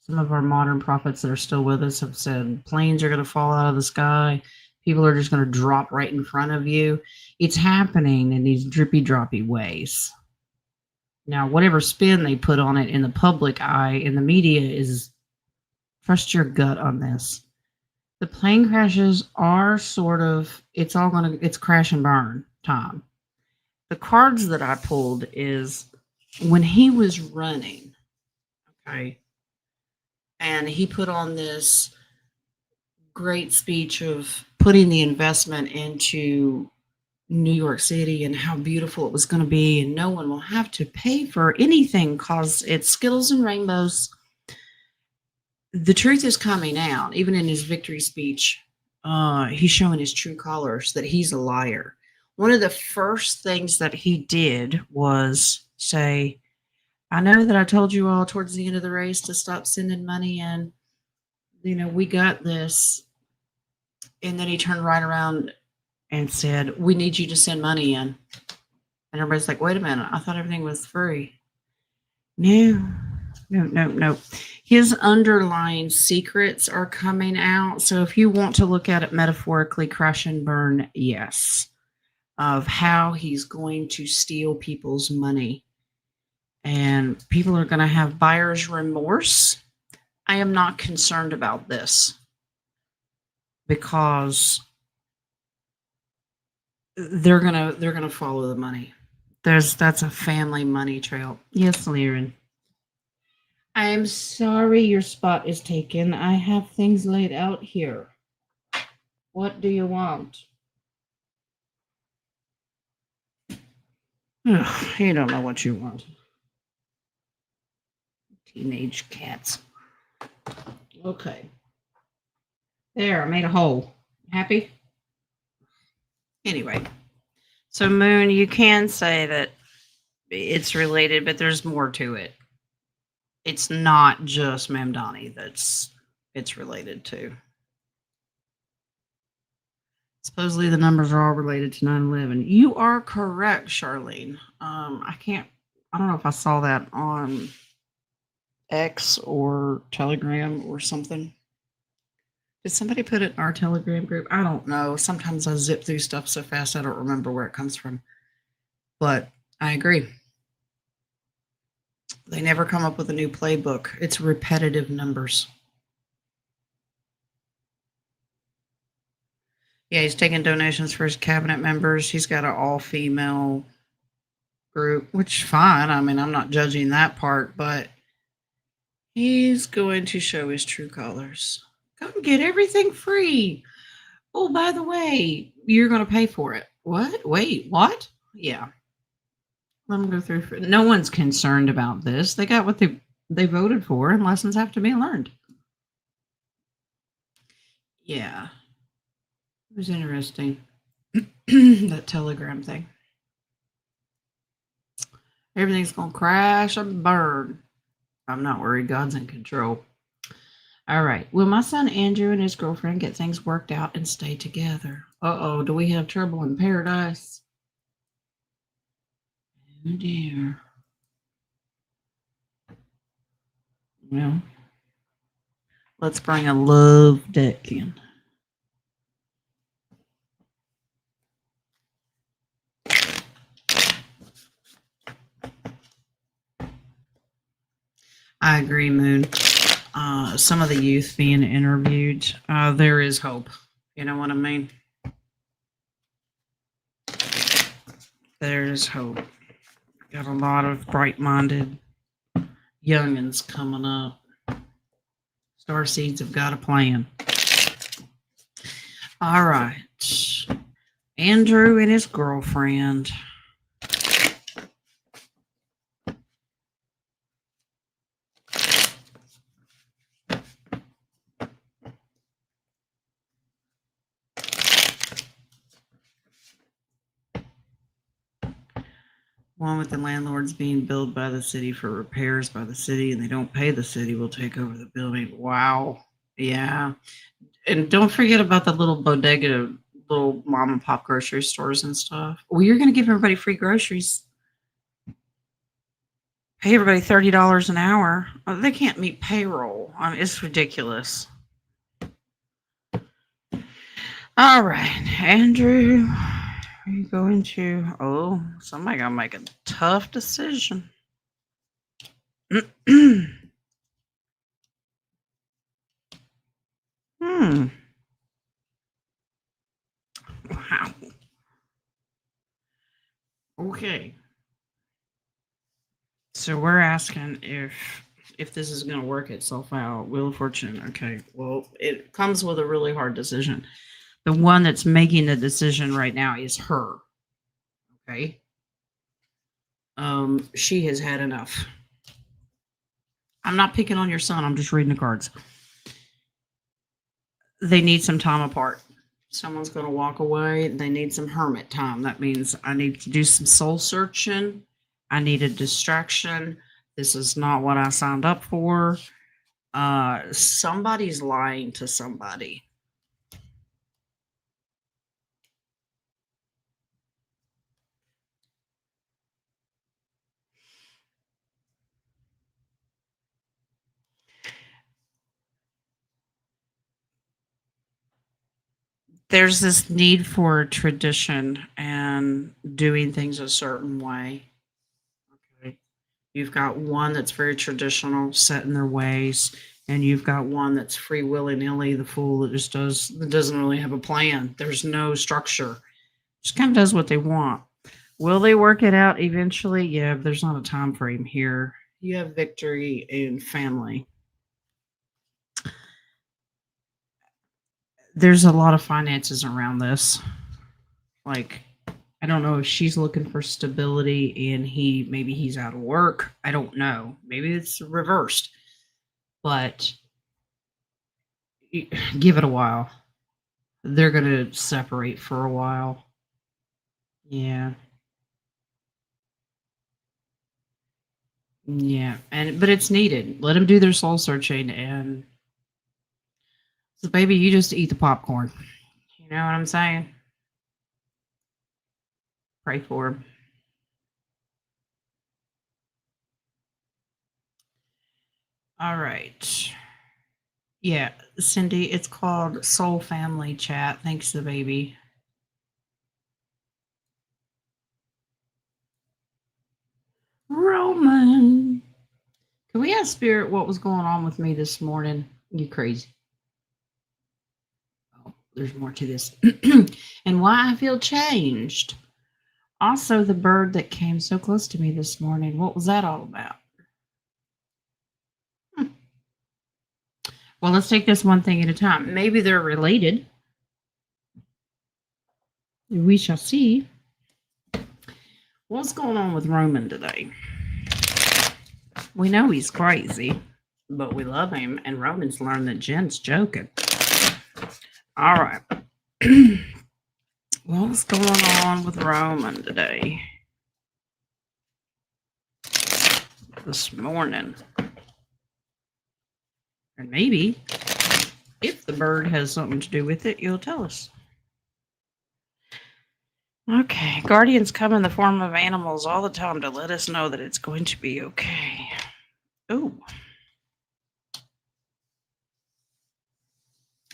S1: Some of our modern prophets that are still with us have said planes are going to fall out of the sky. People are just going to drop right in front of you. It's happening in these drippy, droppy ways. Now, whatever spin they put on it in the public eye, in the media, is trust your gut on this. The plane crashes are sort of, it's crash and burn time. The cards that I pulled is when he was running, okay, and he put on this great speech of putting the investment into New York City and how beautiful it was going to be, and no one will have to pay for anything because it's Skittles and rainbows. The truth is coming out, even in his victory speech. He's showing his true colors, that he's a liar. One of the first things that he did was say, I know that I told you all towards the end of the race to stop sending money in. We got this. And then he turned right around and said, we need you to send money in. And everybody's like, wait a minute, I thought everything was free. No. His underlying secrets are coming out. So if you want to look at it metaphorically, crash and burn, yes, of how he's going to steal people's money. And people are going to have buyer's remorse. I am not concerned about this because they're gonna follow the money. That's a family money trail. Yes, Lyran. I'm sorry your spot is taken. I have things laid out here. What do you want? Ugh, you don't know what you want. Teenage cats. Okay. There, I made a hole. Happy? Anyway. So Moon, you can say that it's related, but there's more to it. It's not just Mamdani it's related to. Supposedly the numbers are all related to 9/11. You are correct, Charlene. I don't know if I saw that on X or Telegram or something. Did somebody put it in our Telegram group? I don't know. Sometimes I zip through stuff so fast I don't remember where it comes from. But I agree. They never come up with a new playbook. It's repetitive numbers. Yeah, he's taking donations for his cabinet members. He's got an all-female group, which fine. I mean, I'm not judging that part, but he's going to show his true colors. Come get everything free. Oh, by the way, you're going to pay for it. What? Wait, what? Yeah. Let them go through. No one's concerned about this. They got what they voted for, and lessons have to be learned. Yeah. It was interesting. That Telegram thing. Everything's going to crash and burn. I'm not worried. God's in control. All right. Will my son Andrew and his girlfriend get things worked out and stay together? Uh-oh. Do we have trouble in paradise? Oh, dear. Well, let's bring a love deck in. I agree, Moon. Some of the youth being interviewed, there is hope. You know what I mean? There's hope. Got a lot of bright-minded youngins coming up. Starseeds have got a plan. All right. Andrew and his girlfriend. One with the landlords being billed by the city for repairs by the city, and they don't pay the city, will take over the building. Wow. Yeah. And don't forget about the little bodega, little mom and pop grocery stores and stuff. Well, you're going to give everybody free groceries. Pay everybody $30 an hour. They can't meet payroll. I mean, it's ridiculous. All right, Andrew, are you going to? Oh, somebody got to make a tough decision. Wow. Okay. So we're asking if this is going to work itself out. Wheel of Fortune. Okay. Well, it comes with a really hard decision. The one that's making the decision right now is her. Okay. She has had enough. I'm not picking on your son. I'm just reading the cards. They need some time apart. Someone's going to walk away. They need some hermit time. That means I need to do some soul searching. I need a distraction. This is not what I signed up for. Somebody's lying to somebody. There's this need for tradition and doing things a certain way. Okay. You've got one that's very traditional, set in their ways, and you've got one that's free willy nilly, the fool that just doesn't really have a plan. There's no structure. Just kind of does what they want. Will they work it out eventually? Yeah, but there's not a time frame here. You have victory in family. There's a lot of finances around this. Like, I don't know if she's looking for stability and maybe he's out of work. I don't know. Maybe it's reversed. But give it a while. They're going to separate for a while. Yeah. Yeah. But it's needed. Let them do their soul searching, and so baby, you just eat the popcorn. You know what I'm saying? Pray for him. All right. Yeah, Cindy, it's called Soul Family Chat. Thanks, the baby. Roman. Can we ask Spirit what was going on with me this morning? You crazy. Oh, there's more to this. And why I feel changed. Also, the bird that came so close to me this morning. What was that all about? Well, let's take this one thing at a time. Maybe they're related. We shall see. What's going on with Roman today? We know he's crazy, but we love him, and Roman's learned that Jen's joking. All right. What's going on with Roman today? This morning. And maybe, if the bird has something to do with it, you'll tell us. Okay, guardians come in the form of animals all the time to let us know that it's going to be okay. Oh.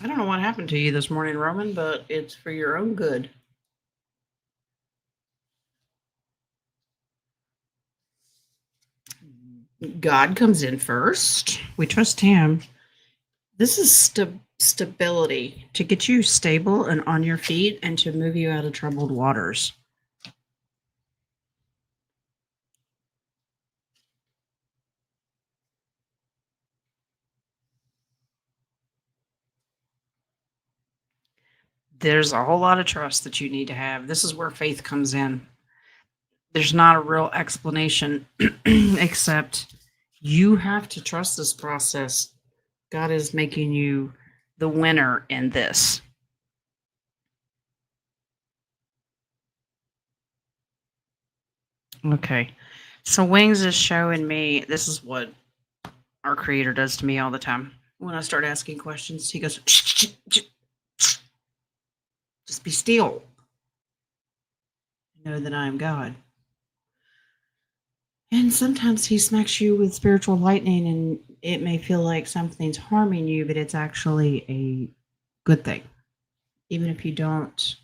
S1: I don't know what happened to you this morning, Roman, but it's for your own good. God comes in first. We trust him. This is stability, to get you stable and on your feet and to move you out of troubled waters. There's a whole lot of trust that you need to have. This is where faith comes in. There's not a real explanation except you have to trust this process. God is making you the winner in this. Okay. So Wings is showing me this is what our creator does to me all the time. When I start asking questions, he goes, just be still. Know that I am God. And sometimes he smacks you with spiritual lightning, and it may feel like something's harming you, but it's actually a good thing. Even if you don't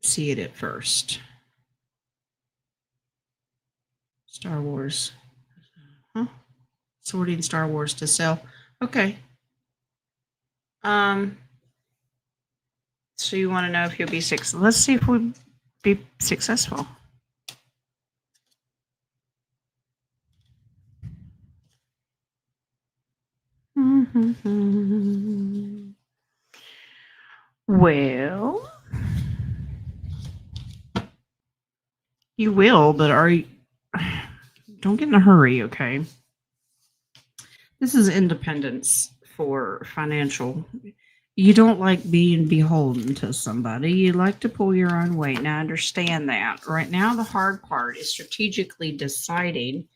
S1: see it at first. Star Wars. Huh? Sorting Star Wars to sell. Okay. So you want to know if you'll be successful. Let's see if we'll be successful. Well, you will, but don't get in a hurry, okay? This is independence for financial. You don't like being beholden to somebody. You like to pull your own weight. Now, I understand that. Right now, the hard part is strategically deciding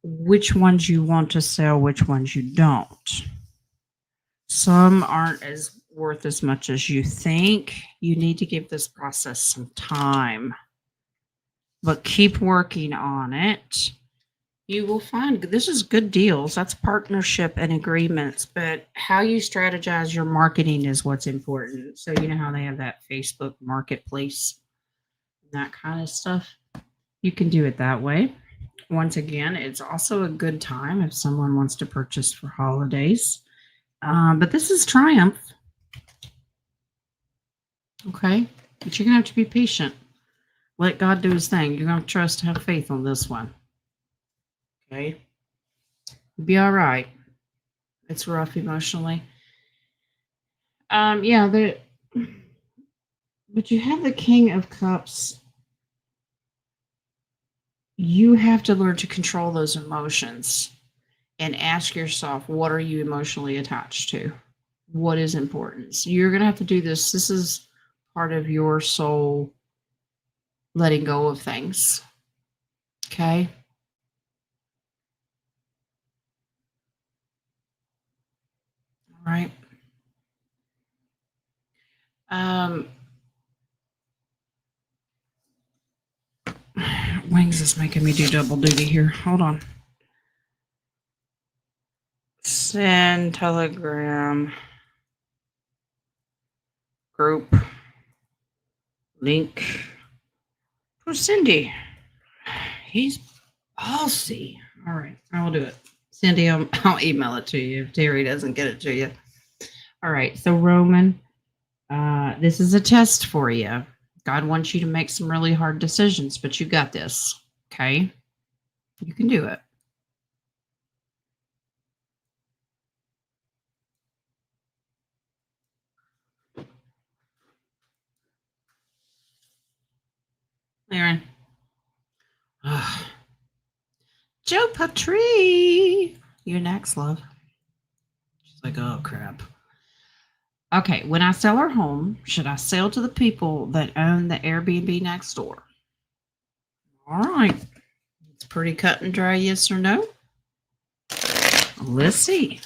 S1: which ones you want to sell, which ones you don't. Some aren't as worth as much as you think. You need to give this process some time, but keep working on it. You will find this is good deals. That's partnership and agreements, but how you strategize your marketing is what's important. So, you know how they have that Facebook marketplace, that kind of stuff. You can do it that way. Once again, it's also a good time if someone wants to purchase for holidays. But this is Triumph. Okay. But you're going to have to be patient. Let God do his thing. You're going to trust, have faith on this one. Okay. You'll be all right. It's rough emotionally. Yeah, but you have the King of Cups. You have to learn to control those emotions and ask yourself, what are you emotionally attached to? What is important? So you're going to have to do this. This is part of your soul letting go of things. Okay. All right. Wings is making me do double duty here. Hold on. Send Telegram group link for Cindy. He's bossy. All right, I will do it. Cindy, I'll email it to you if Terry doesn't get it to you. All right, so Roman, this is a test for you. God wants you to make some really hard decisions, but you got this. Okay, you can do it. Aaron. Joe Patry. You're next, love. She's like, oh, crap. Okay, when I sell our home, should I sell to the people that own the Airbnb next door? All right. It's pretty cut and dry, yes or no? Let's see.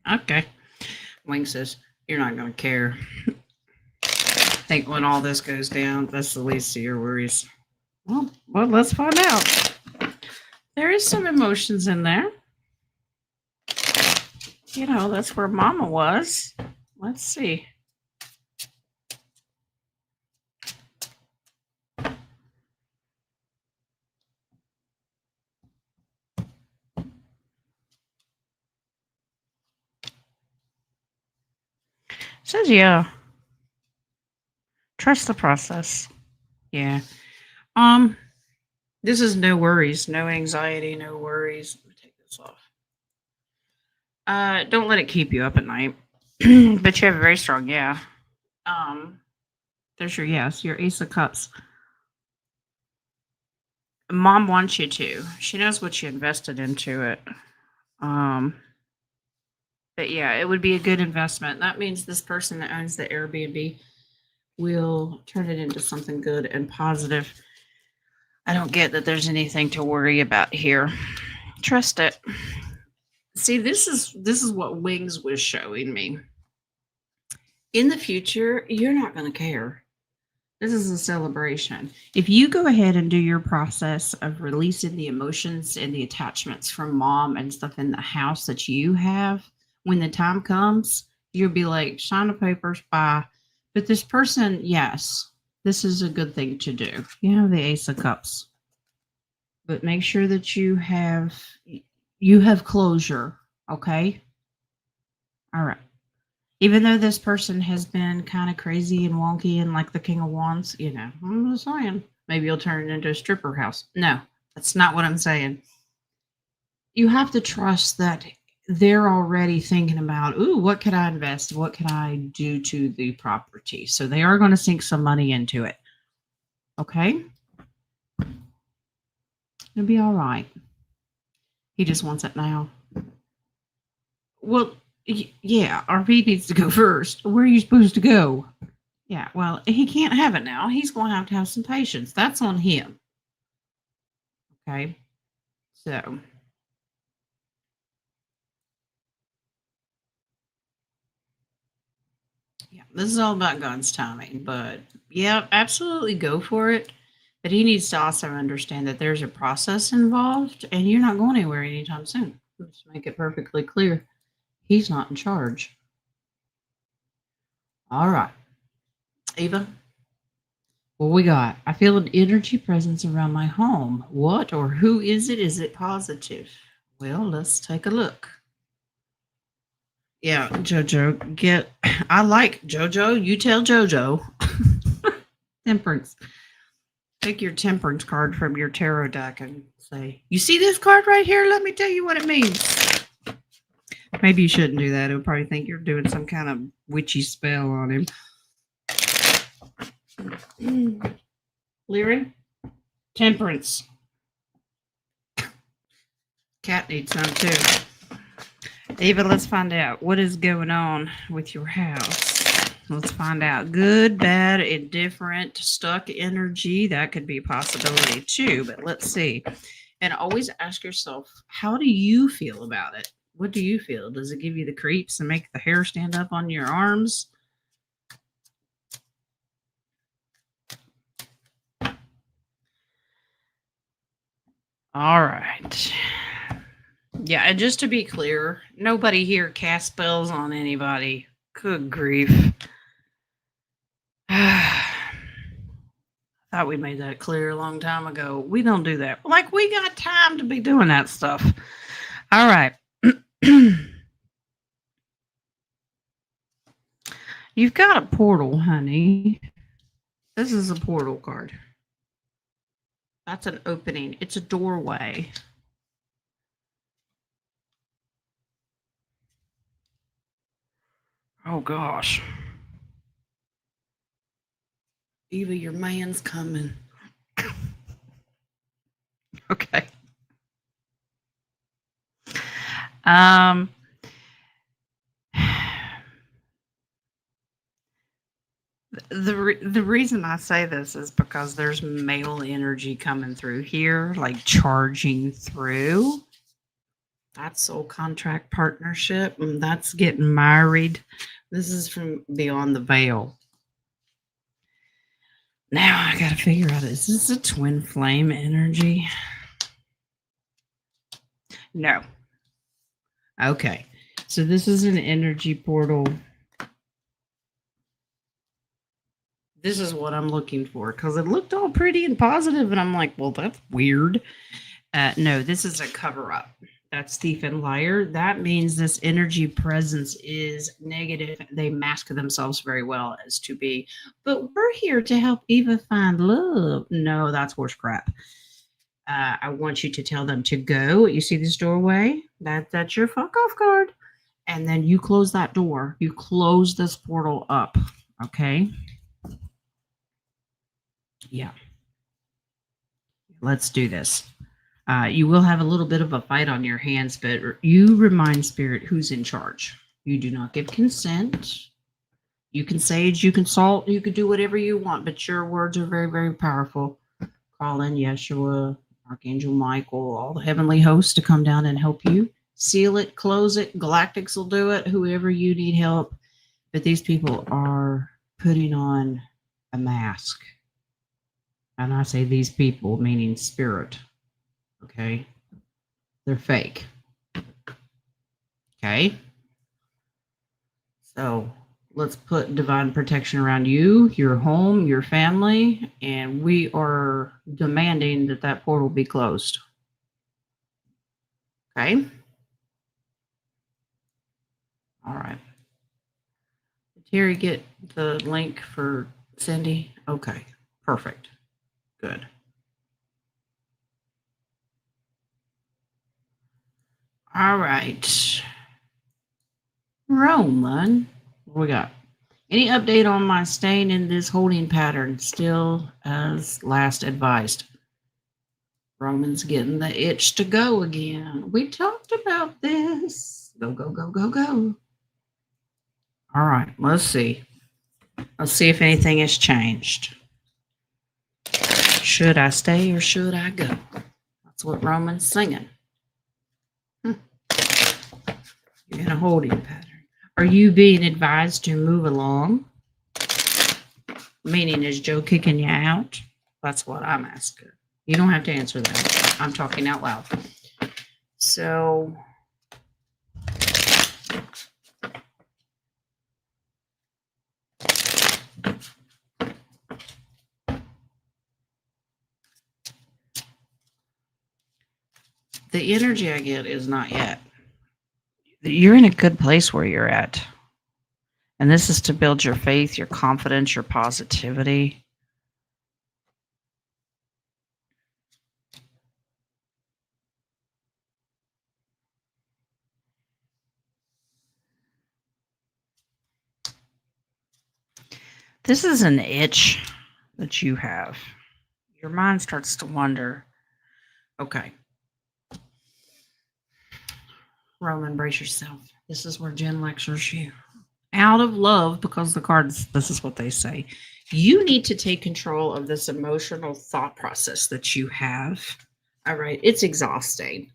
S1: Okay. Wing says, you're not going to care. I think when all this goes down, that's the least of your worries. Well, let's find out. There is some emotions in there. You know, that's where Mama was. Let's see. Says, yeah. Trust the process. Yeah. This is no worries, no anxiety, no worries. Let me take this off. Don't let it keep you up at night. But you have a very strong yeah. There's your yes, your Ace of Cups. Mom wants you to. She knows what you invested into it. But yeah, it would be a good investment. That means this person that owns the Airbnb will turn it into something good and positive. I don't get that there's anything to worry about here. Trust it. See, this is what Wings was showing me. In the future, you're not going to care. This is a celebration. If you go ahead and do your process of releasing the emotions and the attachments from mom and stuff in the house that you have, when the time comes, you'll be like, sign the papers, bye. But this person, yes, this is a good thing to do. You have the Ace of Cups. But make sure that you have closure, okay? All right. Even though this person has been kind of crazy and wonky and like the King of Wands, I'm just saying, maybe you'll turn it into a stripper house. No, that's not what I'm saying. You have to trust that they're already thinking about, ooh, what could I invest? What can I do to the property? So they are going to sink some money into it. Okay? It'll be all right. He just wants it now. Well, yeah, RP needs to go first. Where are you supposed to go? Yeah, well, he can't have it now. He's going to have some patience. That's on him. Okay. So, yeah, this is all about God's timing. But yeah, absolutely go for it. But he needs to also understand that there's a process involved and you're not going anywhere anytime soon. Let's make it perfectly clear. He's not in charge. All right. Eva, what we got? I feel an energy presence around my home. What or who is it? Is it positive? Well, let's take a look. Yeah, Jojo, I like Jojo. You tell Jojo. Temperance. Take your temperance card from your tarot deck and say, you see this card right here? Let me tell you what it means. Maybe you shouldn't do that. He'll probably think you're doing some kind of witchy spell on him. Lyra? Temperance. Cat needs some too. Eva, let's find out what is going on with your house. Let's find out. Good, bad, indifferent, stuck energy. That could be a possibility too, but let's see. And always ask yourself, how do you feel about it? What do you feel? Does it give you the creeps and make the hair stand up on your arms? All right. Yeah, and just to be clear, nobody here casts spells on anybody. Good grief. Thought we made that clear a long time ago. We don't do that. Like, we got time to be doing that stuff. All right. You've got a portal, honey. This is a portal card. That's an opening. It's a doorway. Oh, gosh. Eva, your man's coming. Okay. The reason I say this is because there's male energy coming through here, like charging through. That's soul contract partnership, and that's getting married. This is from beyond the veil. Now I gotta figure out, is this a twin flame energy? No. Okay. So this is an energy portal. This is what I'm looking for because it looked all pretty and positive, and I'm like, well, that's weird. No, this is a cover up. That's thief and liar. That means this energy presence is negative. They mask themselves very well as to be, but we're here to help Eva find love. No, that's horse crap. I want you to tell them to go. You see this doorway? That's your fuck off card. And then you close that door. You close this portal up. Okay? Yeah. Let's do this. You will have a little bit of a fight on your hands, but you remind Spirit who's in charge. You do not give consent. You can sage, you can salt, you can do whatever you want, but your words are very, very powerful. Call in Yeshua, Archangel Michael, all the heavenly hosts to come down and help you. Seal it, close it. Galactics will do it, whoever you need help. But these people are putting on a mask. And I say these people, meaning Spirit. Okay? They're fake. Okay? So let's put divine protection around you, your home, your family, and we are demanding that that portal be closed. Okay? All right. Did Terry get the link for Cindy? Okay. Perfect. Good. All right. Roman, what we got? Any update on my staying in this holding pattern? Still as last advised. Roman's getting the itch to go again. We talked about this. Go, go, go, go, go. All right, let's see. Let's see if anything has changed. Should I stay or should I go? That's what Roman's singing. You're in a holding pattern. Are you being advised to move along? Meaning, is Joe kicking you out? That's what I'm asking. You don't have to answer that. I'm talking out loud. So, the energy I get is not yet. You're in a good place where you're at. And this is to build your faith, your confidence, your positivity. This is an itch that you have. Your mind starts to wonder, okay, Roman, brace yourself. This is where Jen lectures you. Out of love, because the cards, this is what they say. You need to take control of this emotional thought process that you have. All right, it's exhausting.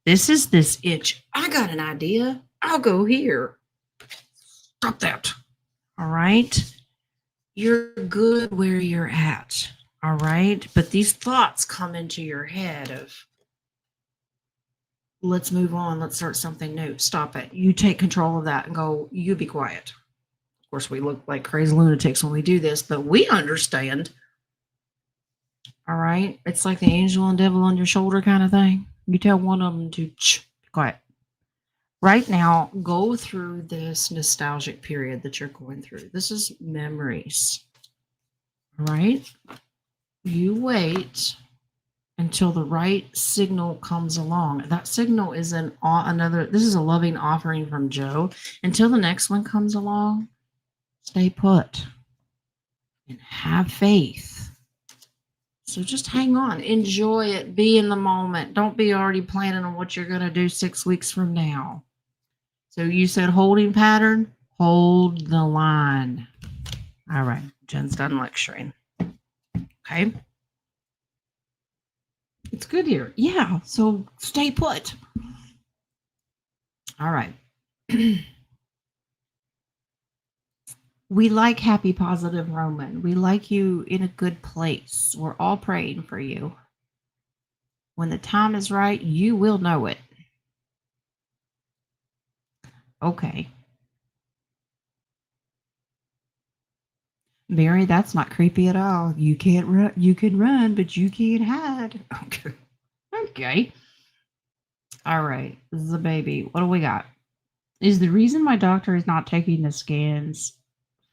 S1: This is this itch. I got an idea. I'll go here. Stop that. All right. You're good where you're at. All right. But these thoughts come into your head of, let's move on. Let's start something new. Stop it. You take control of that and go, you be quiet. Of course, we look like crazy lunatics when we do this, but we understand. All right. It's like the angel and devil on your shoulder kind of thing. You tell one of them to be quiet. Right now, go through this nostalgic period that you're going through. This is memories. All right. You wait until the right signal comes along. That signal is this is a loving offering from Joe. Until the next one comes along, stay put and have faith. So just hang on, enjoy it, be in the moment. Don't be already planning on what you're going to do 6 weeks from now. So you said holding pattern, hold the line. All right, Jen's done lecturing. Okay. It's good here. Yeah, so stay put. All right. We like happy, positive Roman. We like you in a good place. We're all praying for you. When the time is right, you will know it. Okay. Mary, that's not creepy at all. You can't run. You can run, but you can't hide. Okay. Okay. All right. This is a baby. What do we got? Is the reason my doctor is not taking the scans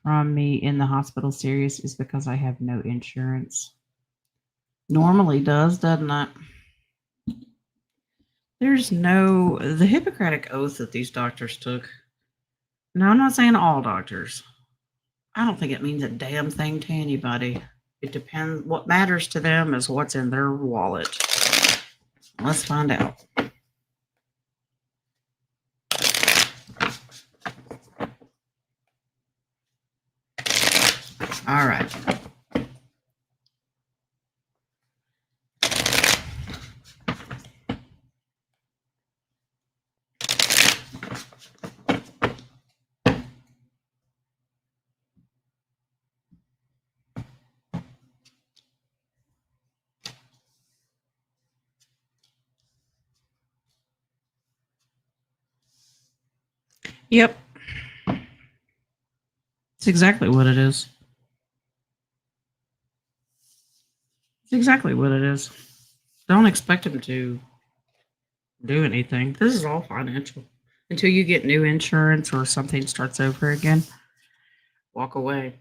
S1: from me in the hospital serious is because I have no insurance? Normally does, doesn't it? There's the Hippocratic oath that these doctors took. Now, I'm not saying all doctors. I don't think it means a damn thing to anybody. It depends. What matters to them is what's in their wallet. Let's find out. All right. Yep. It's exactly what it is. It's exactly what it is. Don't expect him to do anything. This is all financial. Until you get new insurance or something starts over again, walk away.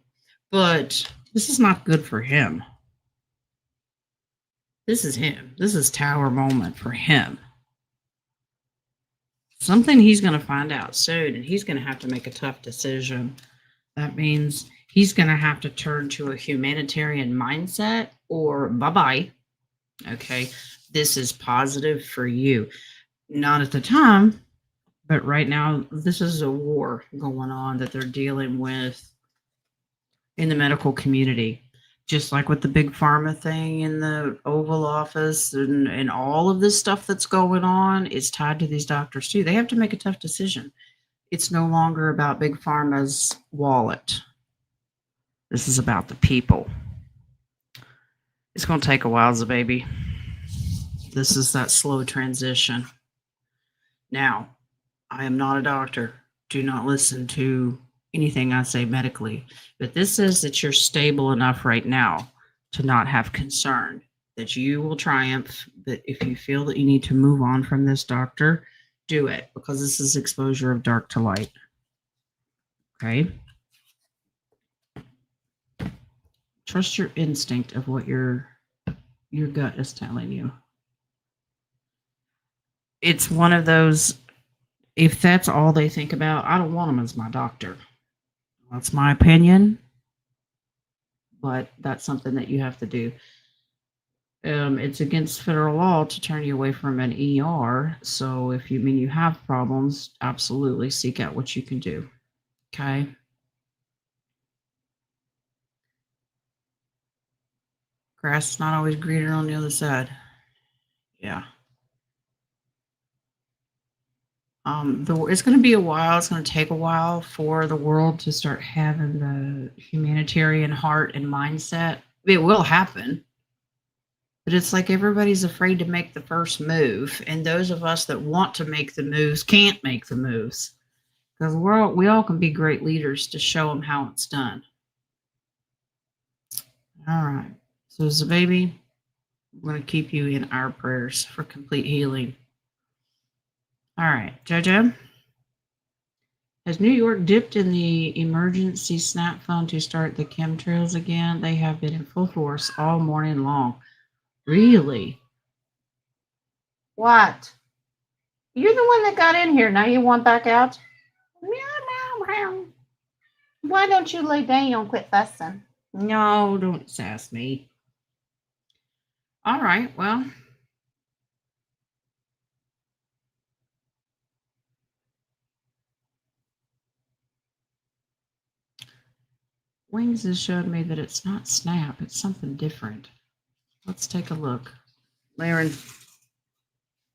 S1: But this is not good for him. This is him. This is tower moment for him. Something he's going to find out soon, and he's going to have to make a tough decision. That means he's going to have to turn to a humanitarian mindset or bye-bye. Okay, this is positive for you. Not at the time, but right now, this is a war going on that they're dealing with in the medical community. Just like with the big pharma thing in the Oval Office and all of this stuff that's going on is tied to these doctors too. They have to make a tough decision. It's no longer about big pharma's wallet. This is about the people. It's going to take a while, baby. This is that slow transition. Now, I am not a doctor. Do not listen to anything I say medically, but this says that you're stable enough right now to not have concern, that you will triumph, that if you feel that you need to move on from this doctor, do it, because this is exposure of dark to light. Okay? Trust your instinct of what your gut is telling you. It's one of those, if that's all they think about, I don't want them as my doctor. That's my opinion, but that's something that you have to do. It's against federal law to turn you away from an ER. So if you have problems, absolutely seek out what you can do. Okay. Grass is not always greener on the other side. Yeah. It's going to be a while. It's going to take a while for the world to start having the humanitarian heart and mindset. It will happen, but it's like everybody's afraid to make the first move, and those of us that want to make the moves can't make the moves because we all can be great leaders to show them how it's done. All right. So, as a baby, we're going to keep you in our prayers for complete healing. All right, JoJo. Has New York dipped in the emergency SNAP fund to start the chemtrails again? They have been in full force all morning long. Really? What? You're the one that got in here. Now you want back out? Meow, meow, meow. Why don't you lay down? Quit fussing. No, don't sass me. All right, well. Wings has showed me that it's not SNAP. It's something different. Let's take a look. Laren.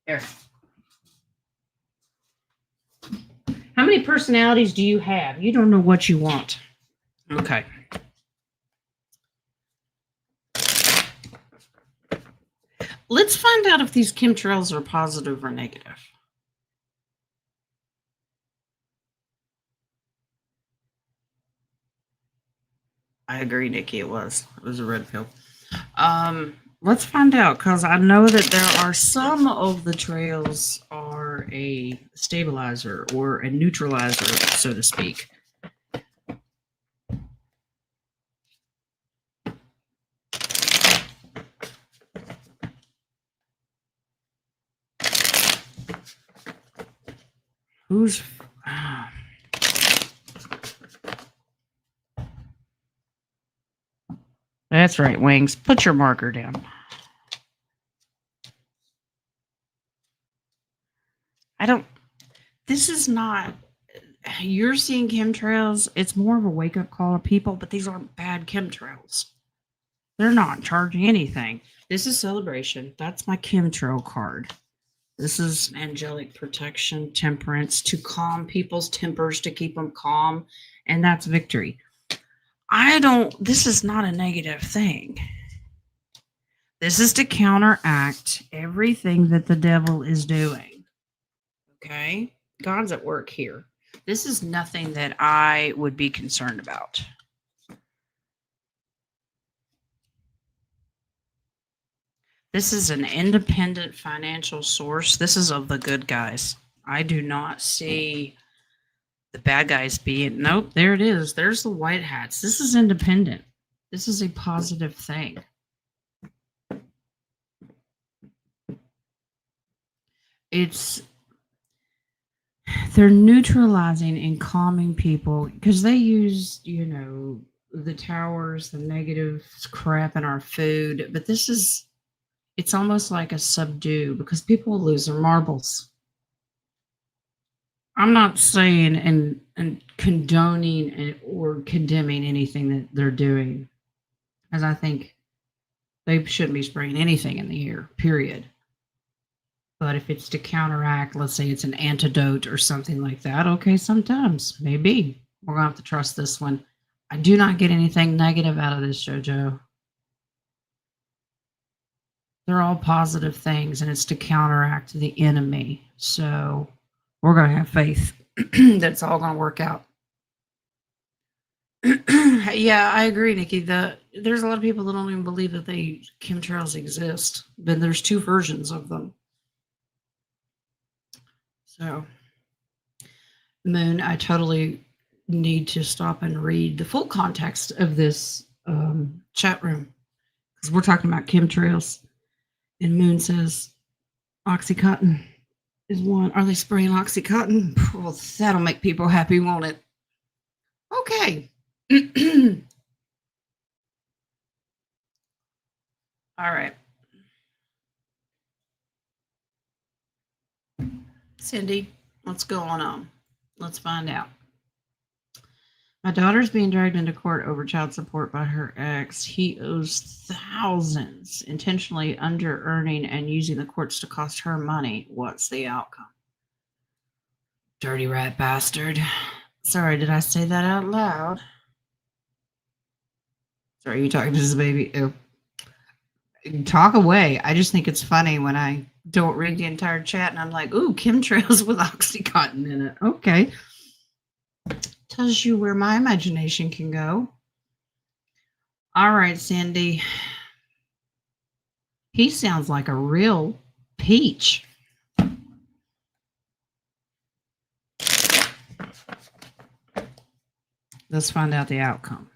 S1: Here. How many personalities do you have? You don't know what you want. Okay. Let's find out if these chemtrails are positive or negative. I agree, Nikki. It was a red pill. Let's find out, because I know that there are some of the trails are a stabilizer or a neutralizer, so to speak. Who's... That's right, Wings. Put your marker down. This is not, you're seeing chemtrails. It's more of a wake up call to people, but these aren't bad chemtrails. They're not charging anything. This is celebration. That's my chemtrail card. This is angelic protection, temperance, to calm people's tempers, to keep them calm. And that's victory. This is not a negative thing. This is to counteract everything that the devil is doing. Okay? God's at work here. This is nothing that I would be concerned about. This is an independent financial source. This is of the good guys. I do not see the bad guys being. Nope, there it is. There's the white hats. This is independent. This is a positive thing. They're neutralizing and calming people because they use, the towers, the negative crap in our food. But it's almost like a subdue because people lose their marbles. I'm not saying and condoning or condemning anything that they're doing, as I think they shouldn't be spraying anything in the air, period. But if it's to counteract, let's say it's an antidote or something like that, okay, sometimes, maybe. We're going to have to trust this one. I do not get anything negative out of this, JoJo. They're all positive things, and it's to counteract the enemy. So we're going to have faith that's all going to work out. Yeah, I agree, Nikki. There's a lot of people that don't even believe that chemtrails exist, but there's two versions of them. So, Moon, I totally need to stop and read the full context of this chat room because we're talking about chemtrails. And Moon says Oxycontin is one. Are they spraying Oxycontin? Well, that'll make people happy, won't it? Okay. All right. Cindy, what's going on? Let's find out. My daughter's being dragged into court over child support by her ex. He owes thousands, intentionally under earning and using the courts to cost her money. What's the outcome? Dirty rat bastard. Sorry, did I say that out loud? Sorry, you talking to this baby? Oh. Talk away. I just think it's funny when I don't read the entire chat and I'm like, ooh, chemtrails with Oxycontin in it. Okay. Tells you where my imagination can go. All right, Sandy. He sounds like a real peach. Let's find out the outcome.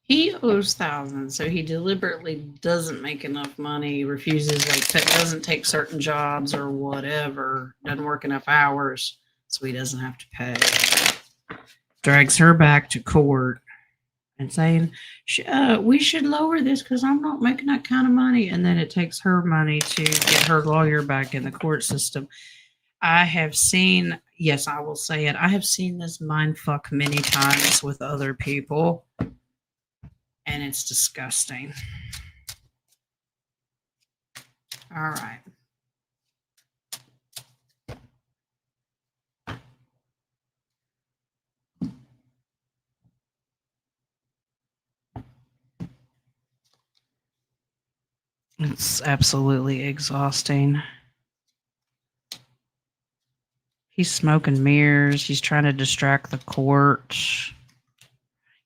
S1: He owes thousands, so he deliberately doesn't make enough money, refuses, doesn't take certain jobs or whatever, doesn't work enough hours, so he doesn't have to pay. Drags her back to court and saying, we should lower this because I'm not making that kind of money. And then it takes her money to get her lawyer back in the court system. I have seen, yes, I will say it, I have seen this mind fuck many times with other people. And it's disgusting. All right. It's absolutely exhausting. He's smoking mirrors. He's trying to distract the court.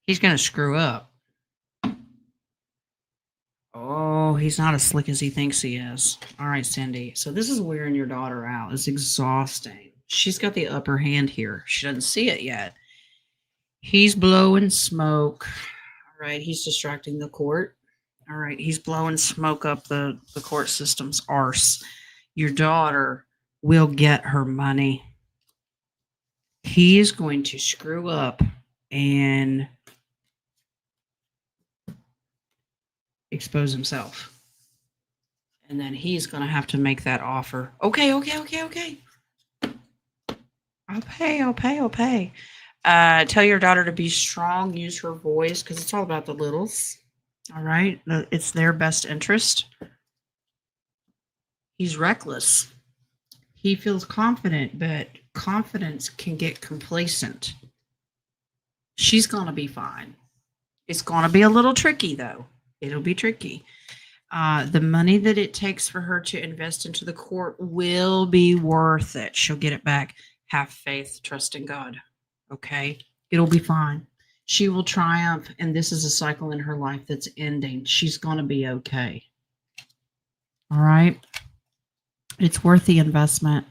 S1: He's going to screw up. Oh, he's not as slick as he thinks he is. All right, Cindy. So this is wearing your daughter out. It's exhausting. She's got the upper hand here. She doesn't see it yet. He's blowing smoke. All right, he's distracting the court. All right, he's blowing smoke up the court system's arse. Your daughter will get her money. He is going to screw up and expose himself. And then he's going to have to make that offer. Okay. I'll pay. Tell your daughter to be strong, use her voice, because it's all about the littles. All right. It's their best interest. He's reckless. He feels confident, but confidence can get complacent. She's going to be fine. It's going to be a little tricky, though. It'll be tricky. The money that it takes for her to invest into the court will be worth it. She'll get it back. Have faith, trust in God. Okay? It'll be fine. She will triumph, and this is a cycle in her life that's ending. She's going to be okay. All right? It's worth the investment.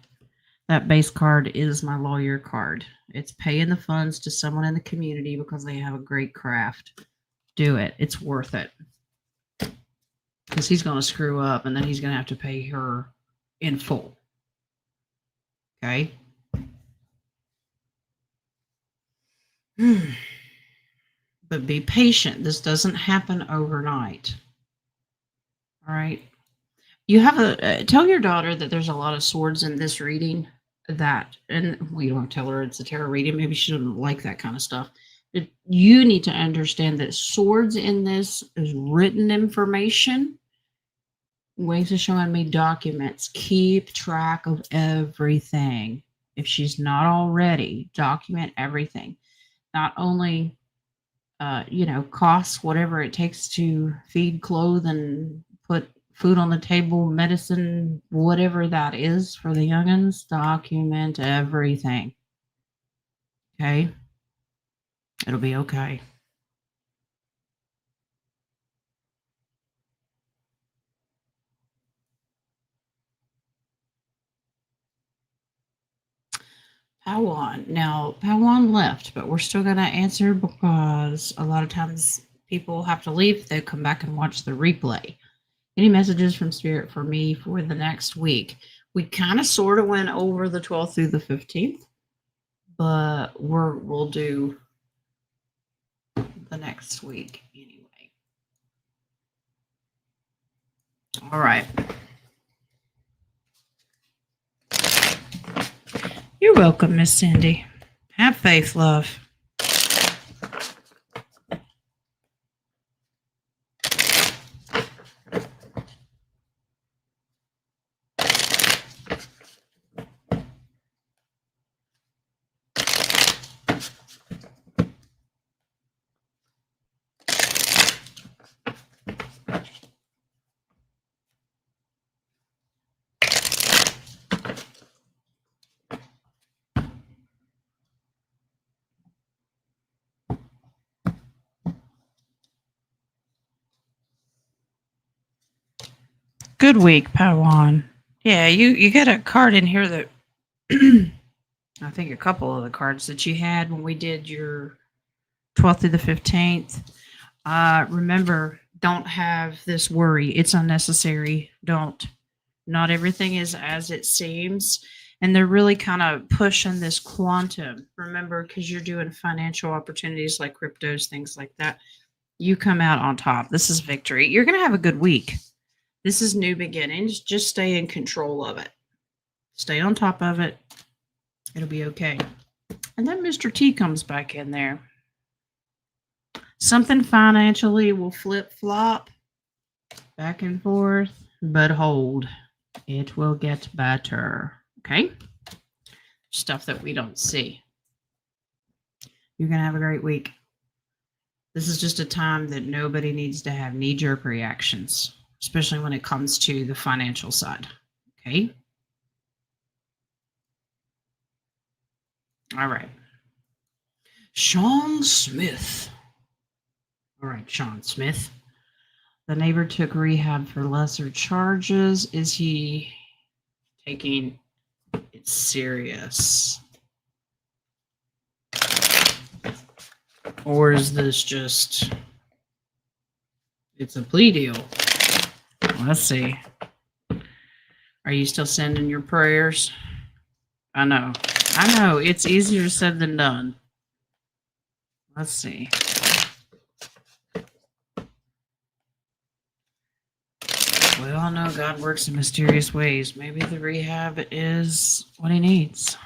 S1: That base card is my lawyer card. It's paying the funds to someone in the community because they have a great craft. Do it. It's worth it. Because he's going to screw up, and then he's going to have to pay her in full. Okay? But be patient. This doesn't happen overnight. All right? You have tell your daughter that there's a lot of swords in this reading. And we don't tell her it's a tarot reading. Maybe she doesn't like that kind of stuff. You need to understand that swords in this is written information. Ways of showing me documents. Keep track of everything. If she's not already, document everything. Not only, costs, whatever it takes to feed, clothe, and put food on the table, medicine, whatever that is for the youngins, document everything. Okay? It'll be okay. Pawan. Now, Pawan left, but we're still going to answer because a lot of times people have to leave. They come back and watch the replay. Any messages from Spirit for me for the next week? We kind of sort of went over the 12th through the 15th, but we'll do the next week anyway. All right. You're welcome, Miss Cindy. Have faith, love. Good week, Pawan. Yeah, you got a card in here that I think a couple of the cards that you had when we did your 12th through the 15th. Remember, don't have this worry. It's unnecessary. Don't. Not everything is as it seems. And they're really kind of pushing this quantum. Remember, because you're doing financial opportunities like cryptos, things like that. You come out on top. This is victory. You're going to have a good week. This is new beginnings. Just stay in control of it. Stay on top of it. It'll be okay. And then Mr. T comes back in there. Something financially will flip-flop back and forth, but hold. It will get better. Okay? Stuff that we don't see. You're going to have a great week. This is just a time that nobody needs to have knee-jerk reactions, especially when it comes to the financial side. Okay? All right. Sean Smith. All right, Sean Smith. The neighbor took rehab for lesser charges. Is he taking it serious? Or is this just, it's a plea deal? Let's see. Are you still sending your prayers? I know. It's easier said than done. Let's see. Well, all know God works in mysterious ways. Maybe the rehab is what he needs.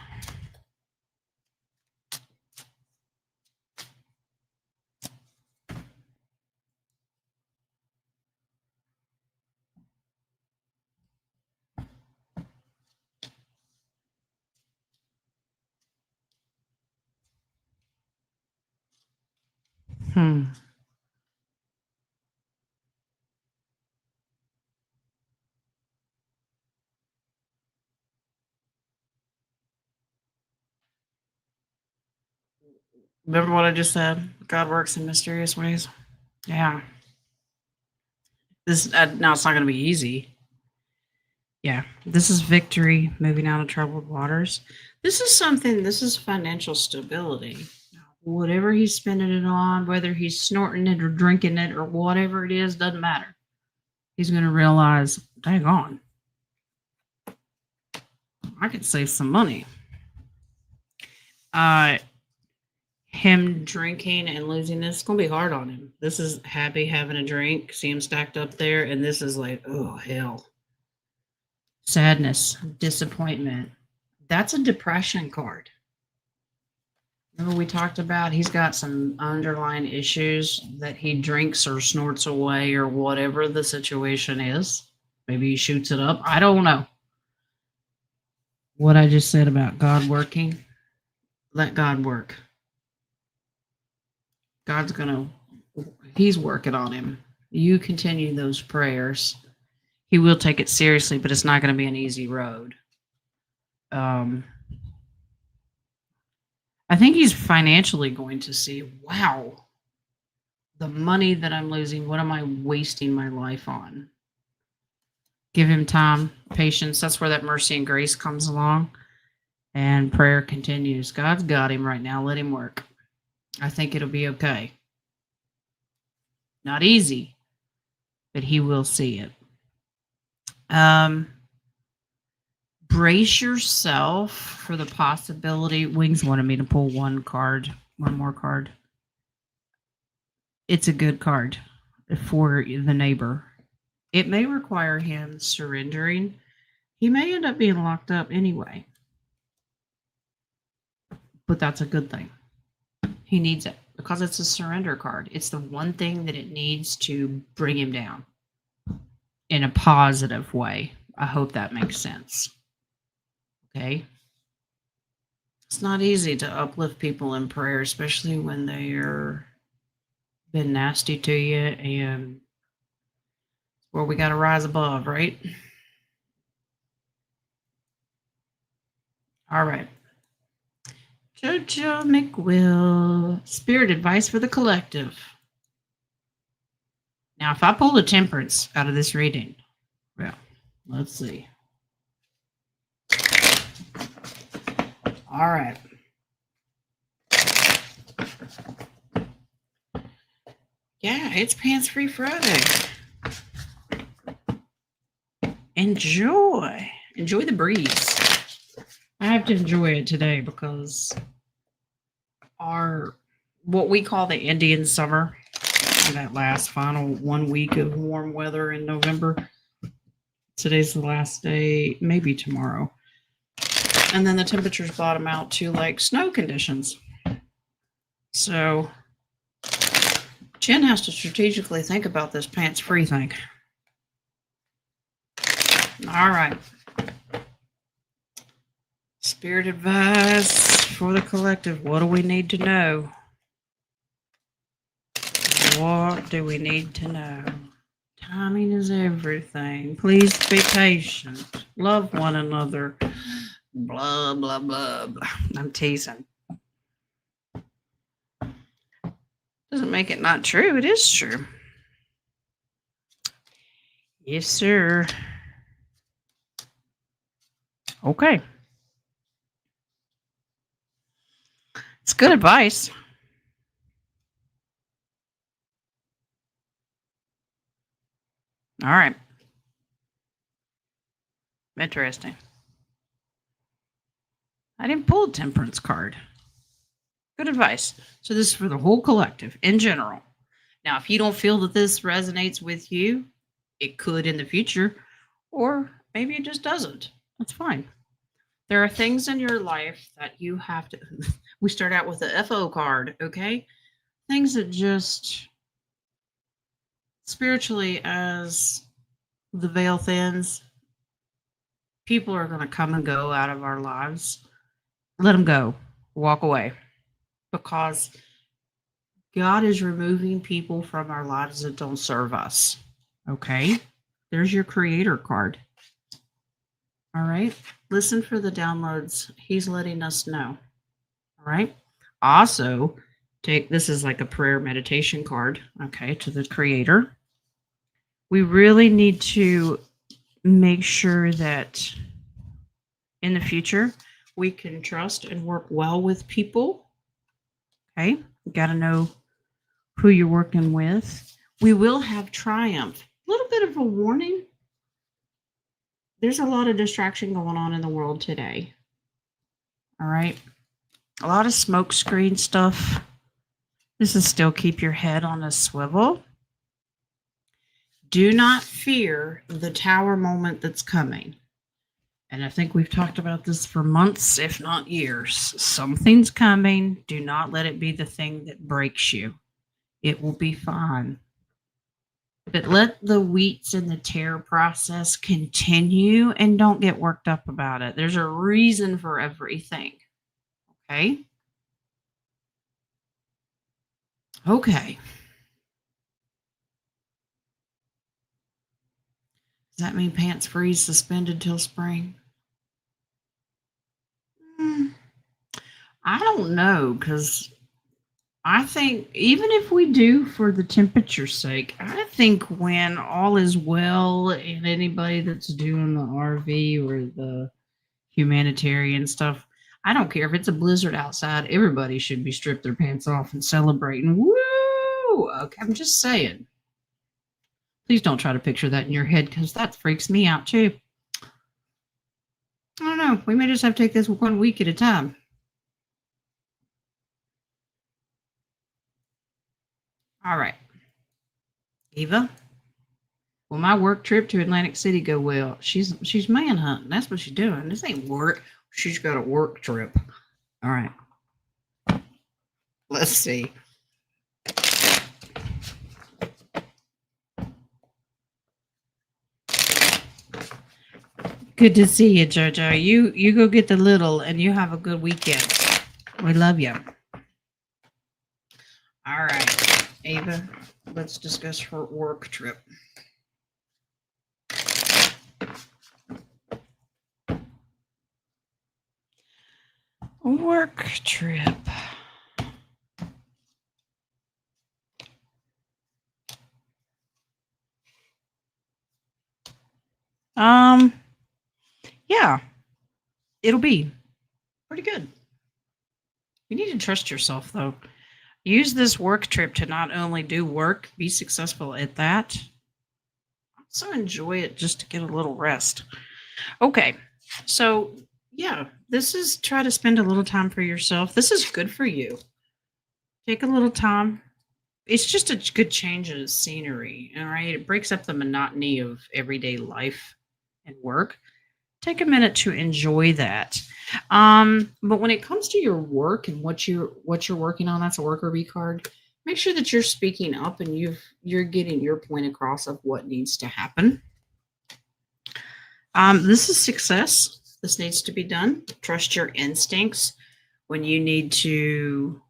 S1: Remember what I just said? God works in mysterious ways. Yeah. This now it's not going to be easy. Yeah, this is victory, moving out of troubled waters. This is something. This is financial stability. Whatever he's spending it on, whether he's snorting it or drinking it or whatever it is, doesn't matter. He's going to realize, dang on, I could save some money. Him drinking and losing this is going to be hard on him. This is happy having a drink, see him stacked up there, and this is like, oh, hell. Sadness, disappointment. That's a depression card. Remember we talked about he's got some underlying issues that he drinks or snorts away or whatever the situation is. Maybe he shoots it up. I don't know. What I just said about God working, let God work. He's working on him. You continue those prayers. He will take it seriously, but it's not going to be an easy road. I think he's financially going to see, wow, the money that I'm losing, what am I wasting my life on? Give him time, patience. That's where that mercy and grace comes along. And prayer continues. God's got him right now. Let him work. I think it'll be okay. Not easy, but he will see it. Brace yourself for the possibility. Wings wanted me to pull one more card. It's a good card for the neighbor. It may require him surrendering. He may end up being locked up anyway. But that's a good thing. He needs it because it's a surrender card. It's the one thing that it needs to bring him down in a positive way. I hope that makes sense. Okay? It's not easy to uplift people in prayer, especially when they're been nasty to you, and well, we got to rise above, right? All right. Jojo McWill, spirit advice for the collective. Now, if I pull the temperance out of this reading, well, let's see. All right. Yeah, it's Pants Free Friday. Enjoy the breeze. I have to enjoy it today because what we call the Indian summer, that last final 1 week of warm weather in November. Today's the last day, maybe tomorrow. And then the temperatures bottom out to like snow conditions. So Jen has to strategically think about this pants free thing. All right. Spirit advice for the collective. What do we need to know? What do we need to know? Timing is everything. Please be patient. Love one another. Blah, blah, blah, blah. I'm teasing. Doesn't make it not true. It is true. Yes, sir. Okay. It's good advice. All right. Interesting. I didn't pull a temperance card. Good advice. So this is for the whole collective in general. Now, if you don't feel that this resonates with you, it could in the future. or maybe it just doesn't. That's fine. There are things in your life that you have to. We start out with the FO card, okay? Things that just spiritually, as the veil thins, people are going to come and go out of our lives. Let them go. Walk away. Because God is removing people from our lives that don't serve us. Okay? There's your creator card. All right? Listen for the downloads. He's letting us know. All right? Also, take this is like a prayer meditation card, okay, to the creator. We really need to make sure that in the future we can trust and work well with people. Okay? You got to know who you're working with. We will have triumph. A little bit of a warning. There's a lot of distraction going on in the world today. All right. A lot of smoke screen stuff. This is still keep your head on a swivel. Do not fear the tower moment that's coming. And I think we've talked about this for months, if not years. Something's coming. Do not let it be the thing that breaks you. It will be fine. But let the wheats and the tear process continue and don't get worked up about it. There's a reason for everything. Okay? Okay. Does that mean pants freeze suspended till spring? I don't know, because I think even if we do for the temperature's sake, I think when all is well and anybody that's doing the RV or the humanitarian stuff, I don't care if it's a blizzard outside, everybody should be stripped their pants off and celebrating. Woo! Okay, I'm just saying. Please don't try to picture that in your head because that freaks me out too. I don't know. We may just have to take this 1 week at a time. All right. Eva, will my work trip to Atlantic City go well? She's manhunting. That's what she's doing. This ain't work. She's got a work trip. All right. Let's see. Good to see you, JoJo. You go get the little and you have a good weekend. We love you. All right, Ava, let's discuss her work trip. Work trip. Yeah, it'll be pretty good. You need to trust yourself, though. Use this work trip to not only do work, be successful at that, also enjoy it just to get a little rest. Okay, so yeah, this is try to spend a little time for yourself. This is good for you. Take a little time. It's just a good change of scenery, all right? It breaks up the monotony of everyday life and work. Take a minute to enjoy that. But when it comes to your work and what you're working on, that's a worker bee card. Make sure that you're speaking up and you're getting your point across of what needs to happen. This is success. This needs to be done. Trust your instincts when you need to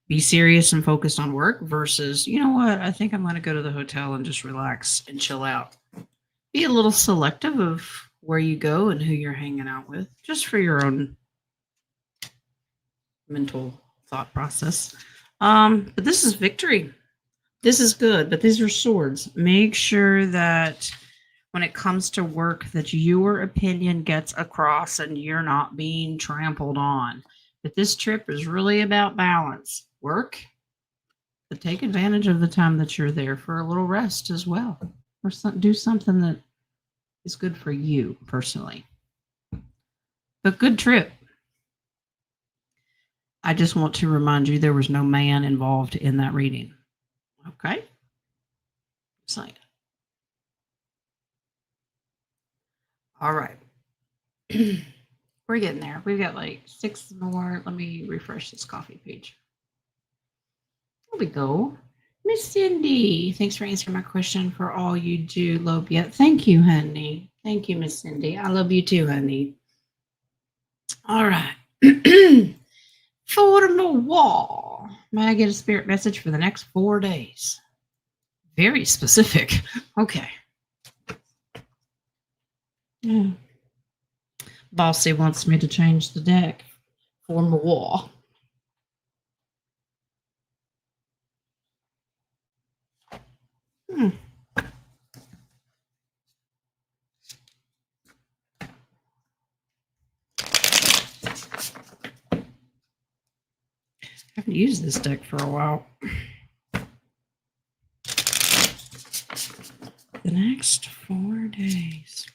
S1: be serious and focused on work versus, you know what, I think I'm going to go to the hotel and just relax and chill out. Be a little selective of where you go and who you're hanging out with, just for your own mental thought process. But this is victory. This is good, but these are swords. Make sure that when it comes to work that your opinion gets across and you're not being trampled on. But this trip is really about balance. Work, but take advantage of the time that you're there for a little rest as well. Or do something that is good for you personally. But good trip. I just want to remind you there was no man involved in that reading. Okay? Saying. All right. We're getting there. We've got like 6 more. Let me refresh this coffee page. There we go. Miss Cindy, thanks for answering my question for all you do, Lobia. Thank you, honey. Thank you, Miss Cindy. I love you too, honey. All right. For the wall. May I get a spirit message for the next 4 days? Very specific. Okay. Yeah. Bossy wants me to change the deck for the wall. I haven't used this deck for a while. The next 4 days.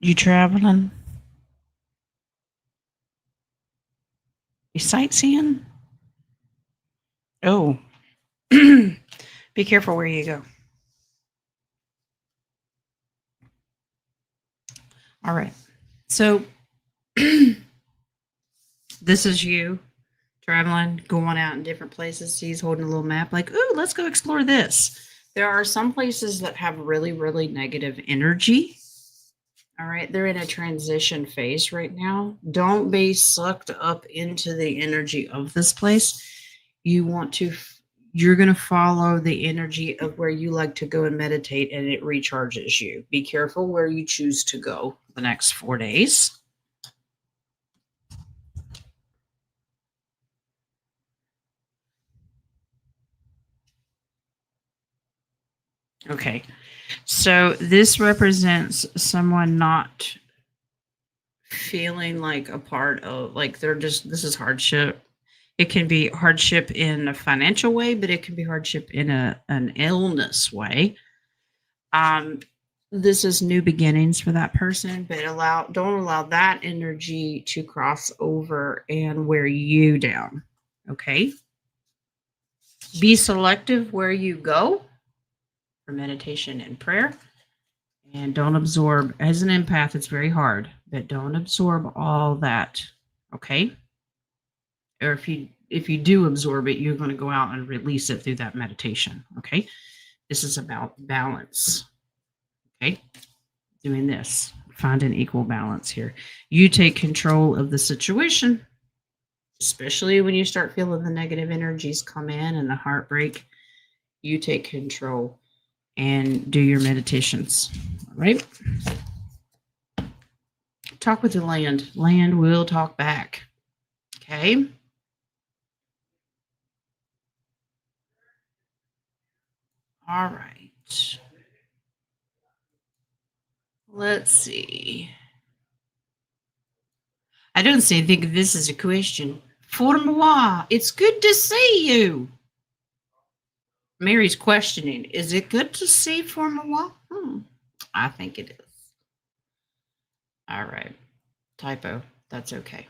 S1: You traveling? You sightseeing? Oh. Be careful where you go. All right. So this is you traveling, going out in different places. He's holding a little map like, ooh, let's go explore this. There are some places that have really, really negative energy. All right. They're in a transition phase right now. Don't be sucked up into the energy of this place. You're going to follow the energy of where you like to go and meditate, and it recharges you. Be careful where you choose to go the next 4 days. Okay. So this represents someone not feeling like a part of, like this is hardship. It can be hardship in a financial way, but it can be hardship in an illness way. This is new beginnings for that person, but don't allow that energy to cross over and wear you down. Okay. Be selective where you go for meditation and prayer. And don't absorb. As an empath, it's very hard, but don't absorb all that. Okay. Or if you do absorb it, you're going to go out and release it through that meditation. Okay. This is about balance. Okay. Doing this. Find an equal balance here. You take control of the situation, especially when you start feeling the negative energies come in and the heartbreak. You take control and do your meditations. All right. Talk with the land. Land will talk back. Okay. All right. Let's see. I don't think this is a question. For moi, it's good to see you. Mary's questioning. Is it good to see for moi? I think it is. All right. Typo. That's okay.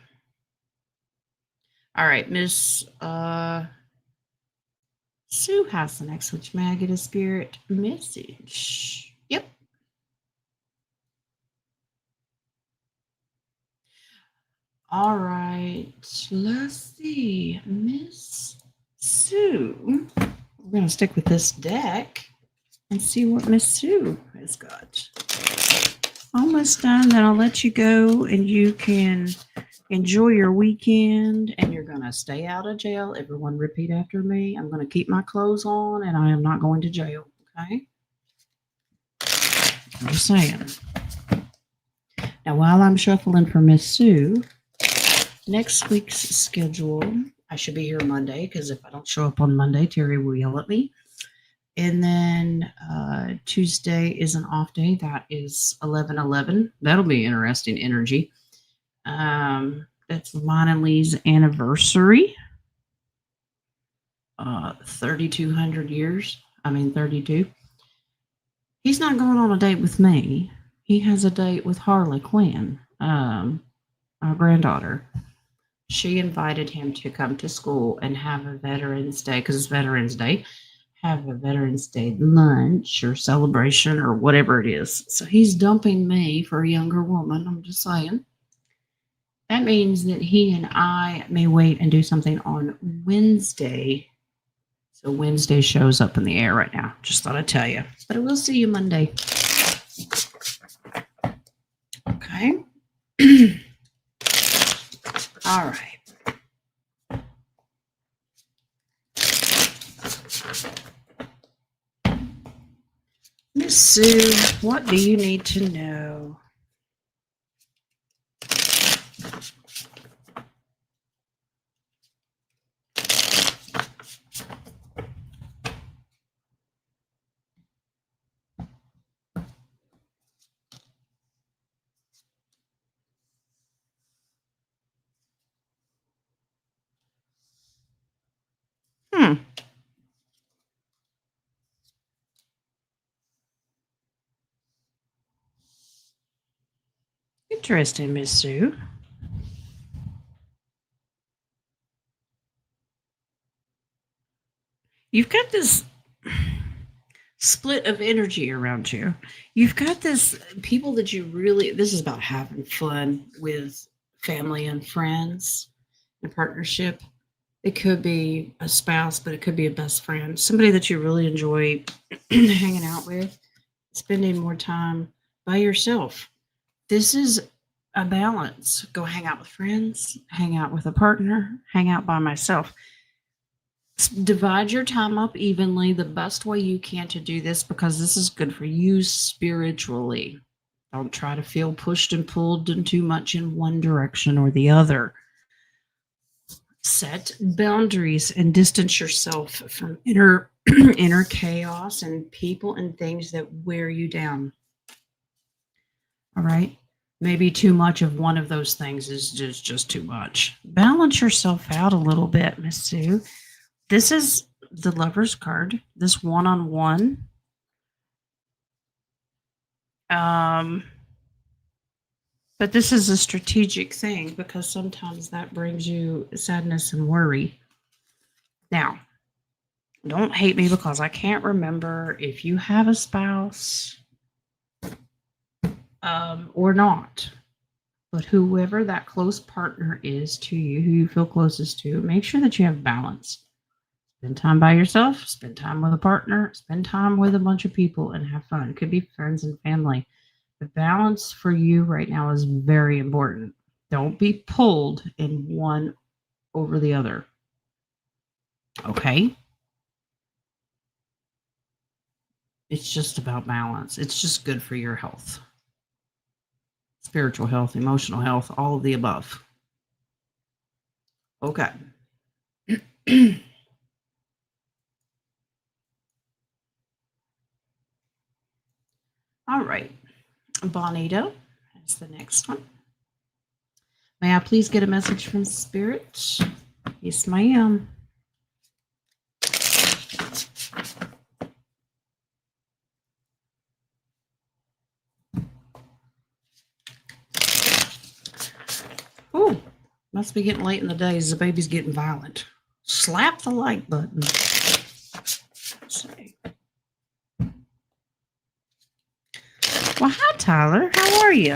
S1: All right. Miss Sue has the next Which May I Get a Spirit message? Yep. All right. Let's see. Miss Sue. We're going to stick with this deck and see what Miss Sue has got. Almost done. Then I'll let you go and you can enjoy your weekend, and you're going to stay out of jail. Everyone repeat after me. I'm going to keep my clothes on and I am not going to jail. Okay? I'm just saying. Now, while I'm shuffling for Miss Sue, next week's schedule, I should be here Monday, because if I don't show up on Monday, Terry will yell at me. And then Tuesday is an off day. That is 11/11. That'll be interesting energy. That's mine and Lee's anniversary. 3,200 years. 32. He's not going on a date with me. He has a date with Harley Quinn, our granddaughter. She invited him to come to school and have a Veterans Day, because it's Veterans Day, have a Veterans Day lunch or celebration or whatever it is. So he's dumping me for a younger woman. I'm just saying. That means that he and I may wait and do something on Wednesday. So Wednesday shows up in the air right now. Just thought I'd tell you. But I will see you Monday. Okay. All right. Miss Sue, what do you need to know? Interesting, Miss Sue. You've got this split of energy around you. You've got this people that you really, this is about having fun with family and friends and partnership. It could be a spouse, but it could be a best friend, somebody that you really enjoy hanging out with, spending more time by yourself. This is a balance. Go hang out with friends, hang out with a partner, hang out by myself. Divide your time up evenly the best way you can to do this, because this is good for you spiritually. Don't try to feel pushed and pulled in too much in one direction or the other. Set boundaries and distance yourself from inner chaos and people and things that wear you down. All right. Maybe too much of one of those things is just too much. Balance yourself out a little bit, Miss Sue. This is the Lover's card, this one-on-one. But this is a strategic thing, because sometimes that brings you sadness and worry. Now, don't hate me because I can't remember if you have a spouse or not. But whoever that close partner is to you, who you feel closest to, make sure that you have balance. Spend time by yourself, spend time with a partner, spend time with a bunch of people and have fun. It could be friends and family. The balance for you right now is very important. Don't be pulled in one over the other. Okay? It's just about balance. It's just good for your health. Spiritual health, emotional health, all of the above. Okay. All right. Bonito is the next one. May I please get a message from Spirit? Yes, ma'am. Oh, must be getting late in the day as the baby's getting violent. Slap the like button. Let's see. Well, hi, Tyler. How are you?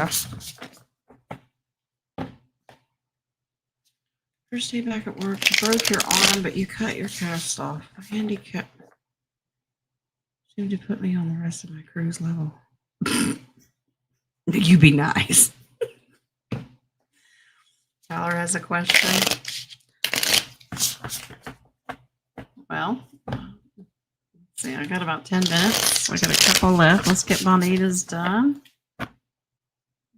S1: First day back at work. You broke your arm, but you cut your cast off. A handicap seemed to put me on the rest of my cruise level. You be nice. Tyler has a question. Well, let's see, I got about 10 minutes. I got a couple left. Let's get Bonita's done.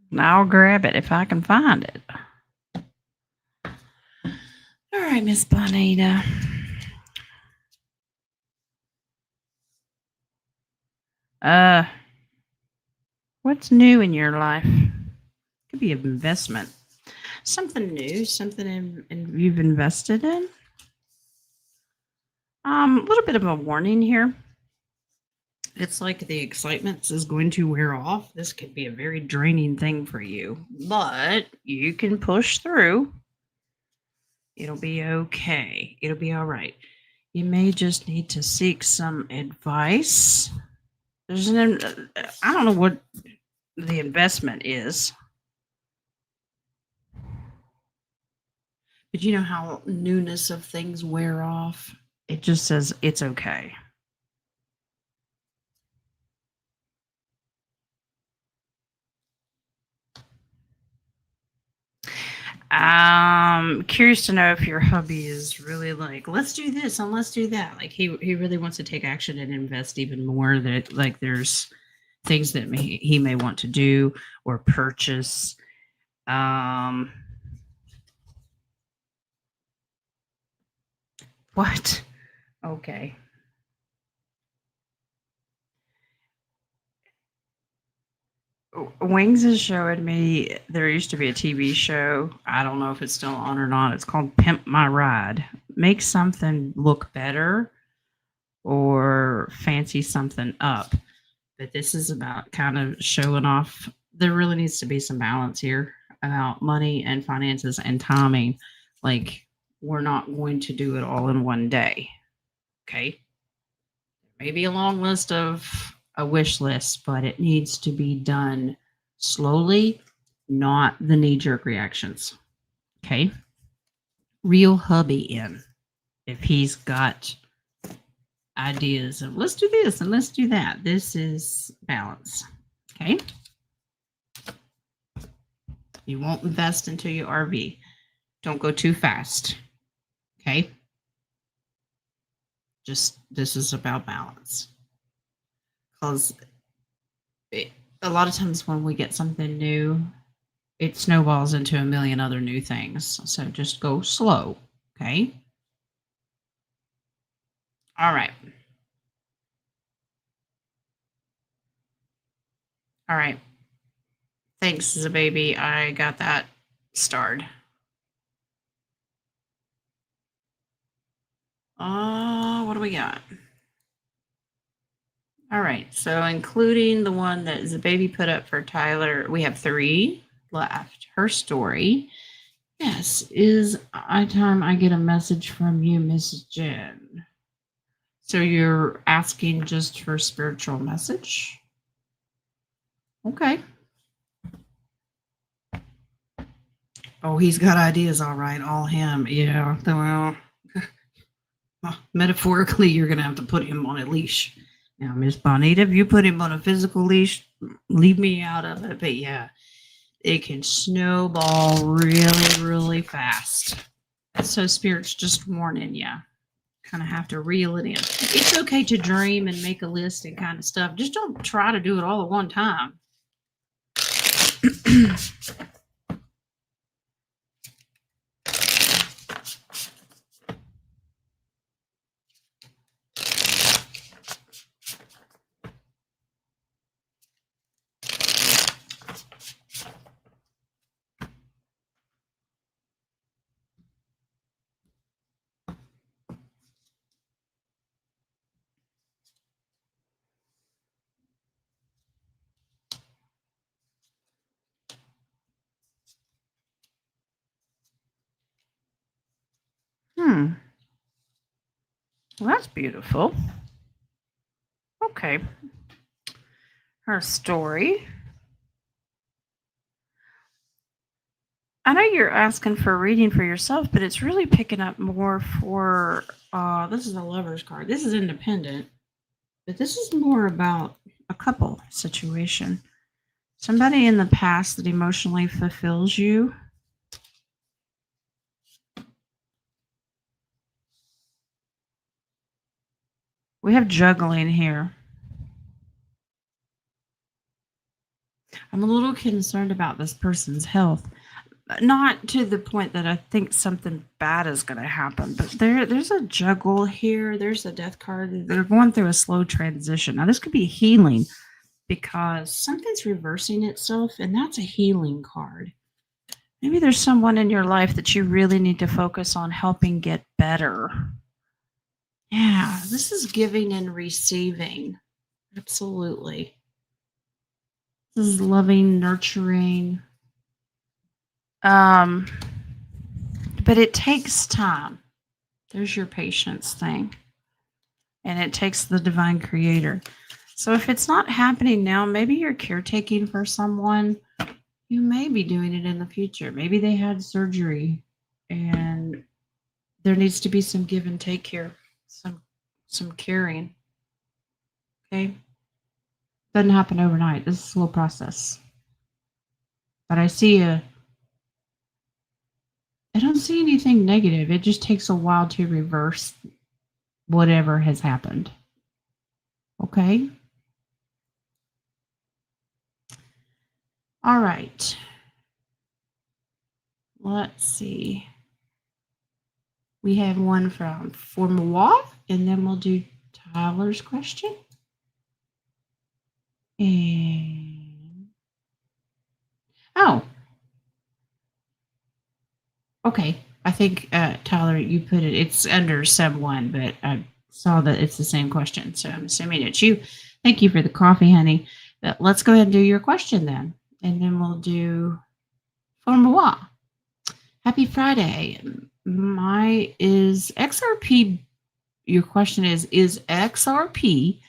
S1: And I'll grab it if I can find it. All right, Miss Bonita. What's new in your life? Could be an investment. Something new, something you've invested in. A little bit of a warning here. It's like the excitement is going to wear off. This could be a very draining thing for you, but you can push through. It'll be okay. It'll be all right. You may just need to seek some advice. There's I don't know what the investment is, but you know how newness of things wear off? It just says it's okay. Curious to know if your hubby is really like, let's do this and let's do that. Like he really wants to take action and invest even more. That like there's things that he may want to do or purchase. What? Okay. Wings is showing me there used to be a TV show. I don't know if it's still on or not. It's called Pimp My Ride. Make something look better or fancy something up. But this is about kind of showing off. There really needs to be some balance here about money and finances and timing. Like, we're not going to do it all in one day. Okay. Maybe a long list of a wish list, but it needs to be done slowly, not the knee jerk reactions. Okay. Reel hubby in if he's got ideas of let's do this and let's do that. This is balance. Okay. You won't invest into your RV. Don't go too fast. Okay. Just this is about balance. Because a lot of times when we get something new, it snowballs into a million other new things. So just go slow. Okay. All right. All right. Thanks, baby. I got that starred. What do we got? All right. So including the one that the baby put up for Tyler, we have 3 left. Her story. Yes, is time I get a message from you, Mrs. Jen. So you're asking just for spiritual message? Okay. Oh, he's got ideas, all right. All him. Yeah. Well, metaphorically, you're going to have to put him on a leash. Now, Miss Bonita, if you put him on a physical leash, leave me out of it. But yeah, it can snowball really, really fast. So Spirit's just warning you. Kind of have to reel it in. It's okay to dream and make a list and kind of stuff. Just don't try to do it all at one time. Well, that's beautiful. Okay. Her story. I know you're asking for a reading for yourself, but it's really picking up more for this is a lover's card. This is independent, but this is more about a couple situation. Somebody in the past that emotionally fulfills you. We have juggling here. I'm a little concerned about this person's health. Not to the point that I think something bad is going to happen, but there's a juggle here. There's a death card. They're going through a slow transition. Now, this could be healing because something's reversing itself, and that's a healing card. Maybe there's someone in your life that you really need to focus on helping get better. Yeah, this is giving and receiving. Absolutely. This is loving, nurturing. But it takes time. There's your patience thing. And it takes the divine creator. So if it's not happening now, maybe you're caretaking for someone. You may be doing it in the future. Maybe they had surgery and there needs to be some give and take here, some caring. Okay? Doesn't happen overnight. This is a slow process. But I don't see anything negative. It just takes a while to reverse whatever has happened. Okay? All right. Let's see. We have one from Formua, and then we'll do Tyler's question. And okay. I think Tyler, you put it. It's under sub one, but I saw that it's the same question, so I'm assuming it's you. Thank you for the coffee, honey. But let's go ahead and do your question then, and then we'll do Formua. Happy Friday. My is XRP. Your question is XRP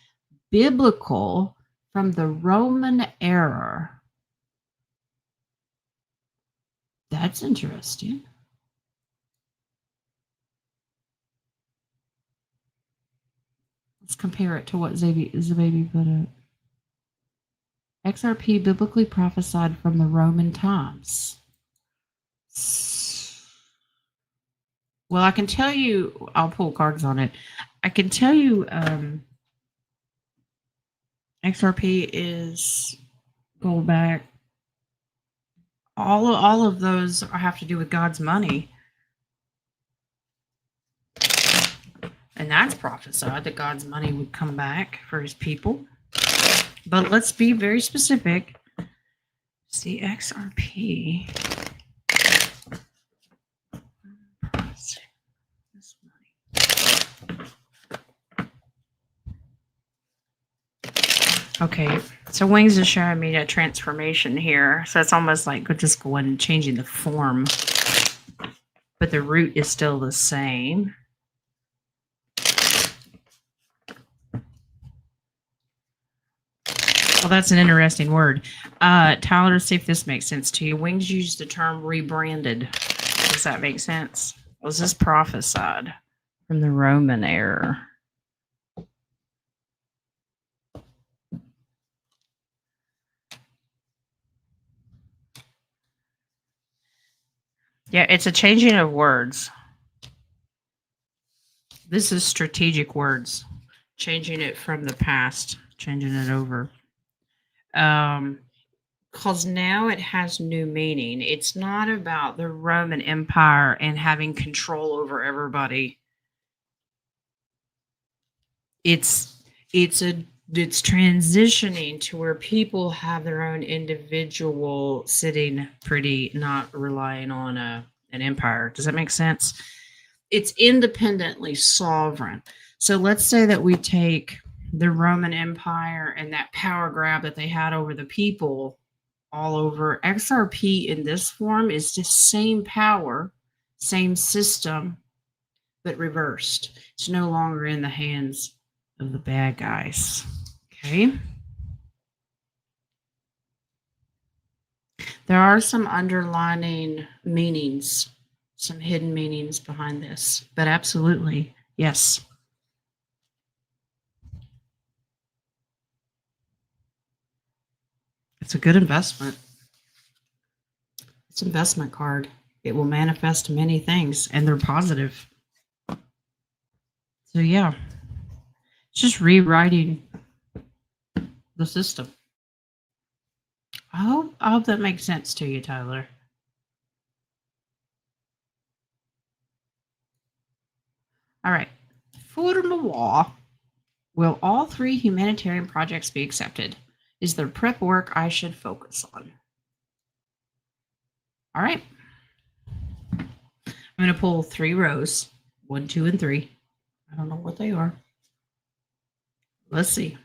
S1: biblical from the Roman era? That's interesting. Let's compare it to what Zababy put up. XRP biblically prophesied from the Roman times. Well, I can tell you, I'll pull cards on it. I can tell you XRP is go back. All of those have to do with God's money. And that's prophesied that God's money would come back for his people. But let's be very specific. See, XRP. Okay, so Wings is showing me a transformation here. So it's almost like just going and changing the form. But the root is still the same. Well, that's an interesting word. Tyler, see if this makes sense to you. Wings used the term rebranded. Does that make sense? Was this prophesied from the Roman era? Yeah, it's a changing of words. This is strategic words. Changing it from the past, changing it over. Because now it has new meaning. It's not about the Roman Empire and having control over everybody. It's transitioning to where people have their own individual sitting pretty, not relying on an empire. Does that make sense? It's independently sovereign. So let's say that we take the Roman Empire and that power grab that they had over the people all over. XRP in this form is the same power, same system, but reversed. It's no longer in the hands of the bad guys. Okay. There are some underlining meanings, some hidden meanings behind this, but absolutely, yes. It's a good investment. It's an investment card. It will manifest many things, and they're positive. So yeah, it's just rewriting the system. I hope that makes sense to you, Tyler. All right. For the law, will all 3 humanitarian projects be accepted? Is there prep work I should focus on? All right. I'm going to pull 3 rows, 1, 2, and 3. I don't know what they are. Let's see.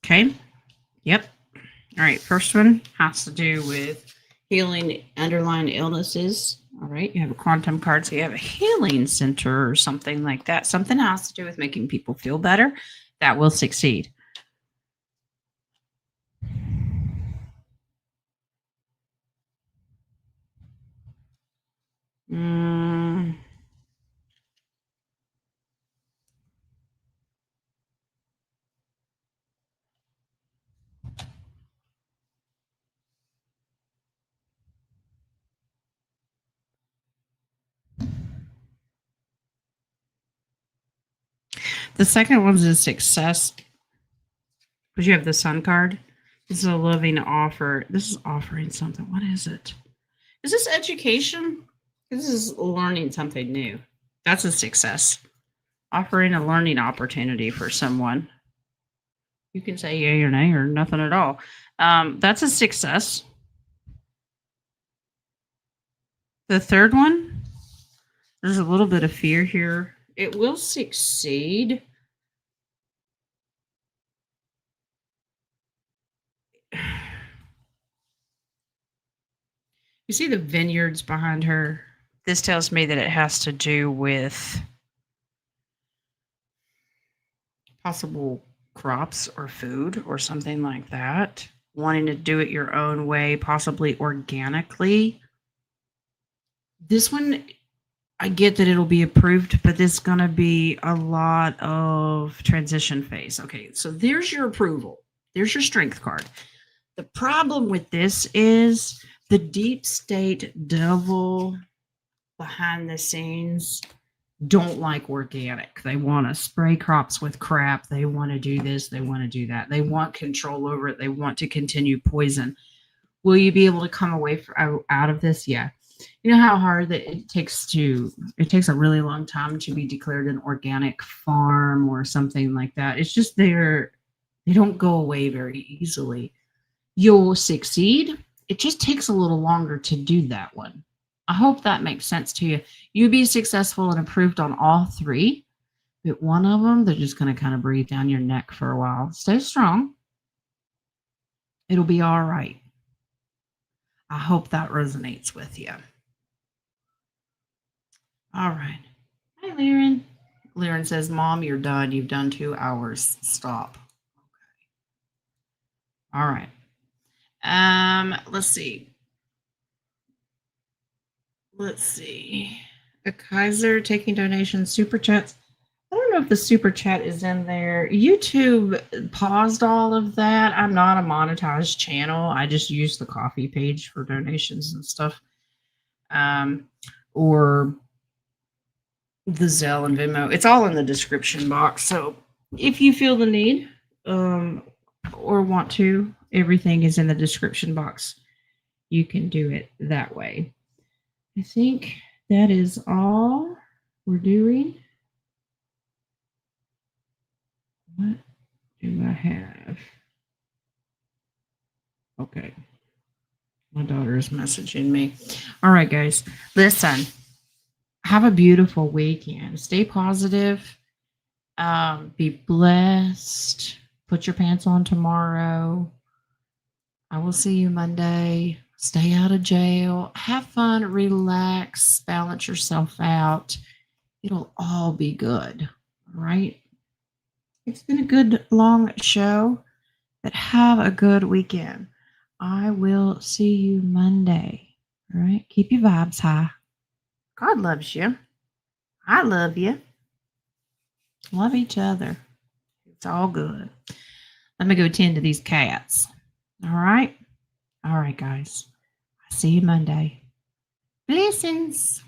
S1: Okay. Yep. All right. First one has to do with healing underlying illnesses. All right. You have a quantum card, so you have a healing center or something like that. Something has to do with making people feel better. That will succeed. Mm. The second one's a success because you have the sun card. This is a living offer. This is offering something. What is it? Is this education? This is learning something new. That's a success. Offering a learning opportunity for someone. You can say yay or nay or nothing at all. That's a success. The third one, there's a little bit of fear here. It will succeed. You see the vineyards behind her? This tells me that it has to do with possible crops or food or something like that. Wanting to do it your own way, possibly organically. This one, I get that it'll be approved, but there's going to be a lot of transition phase. Okay, so there's your approval. There's your strength card. The problem with this is the deep state devil behind the scenes don't like organic. They want to spray crops with crap. They want to do this. They want to do that. They want control over it. They want to continue poison. Will you be able to come away out of this? Yeah. You know how hard that it takes a really long time to be declared an organic farm or something like that. It's just they don't go away very easily. You'll succeed. It just takes a little longer to do that one. I hope that makes sense to you. You be successful and approved on all three, but one of them, they're just going to kind of breathe down your neck for a while. Stay strong. It'll be all right. I hope that resonates with you. All right. Hi, Lyran. Lyran says, Mom, you're done. You've done 2 hours. Stop. Okay. All right. Let's see. A Kaiser taking donations, super chats. I don't know if the super chat is in there. YouTube paused all of that. I'm not a monetized channel. I just use the coffee page for donations and stuff. Or the Zelle and Venmo. It's all in the description box. So if you feel the need or want to, everything is in the description box. You can do it that way. I think that is all we're doing. What do I have? Okay. My daughter is messaging me. All right, guys. Listen, have a beautiful weekend. Stay positive. Be blessed. Put your pants on tomorrow. I will see you Monday. Stay out of jail. Have fun. Relax. Balance yourself out. It'll all be good. All right. It's been a good long show, but have a good weekend. I will see you Monday. All right. Keep your vibes high. God loves you. I love you. Love each other. It's all good. Let me go tend to these cats. All right. All right, guys. I'll see you Monday. Blessings.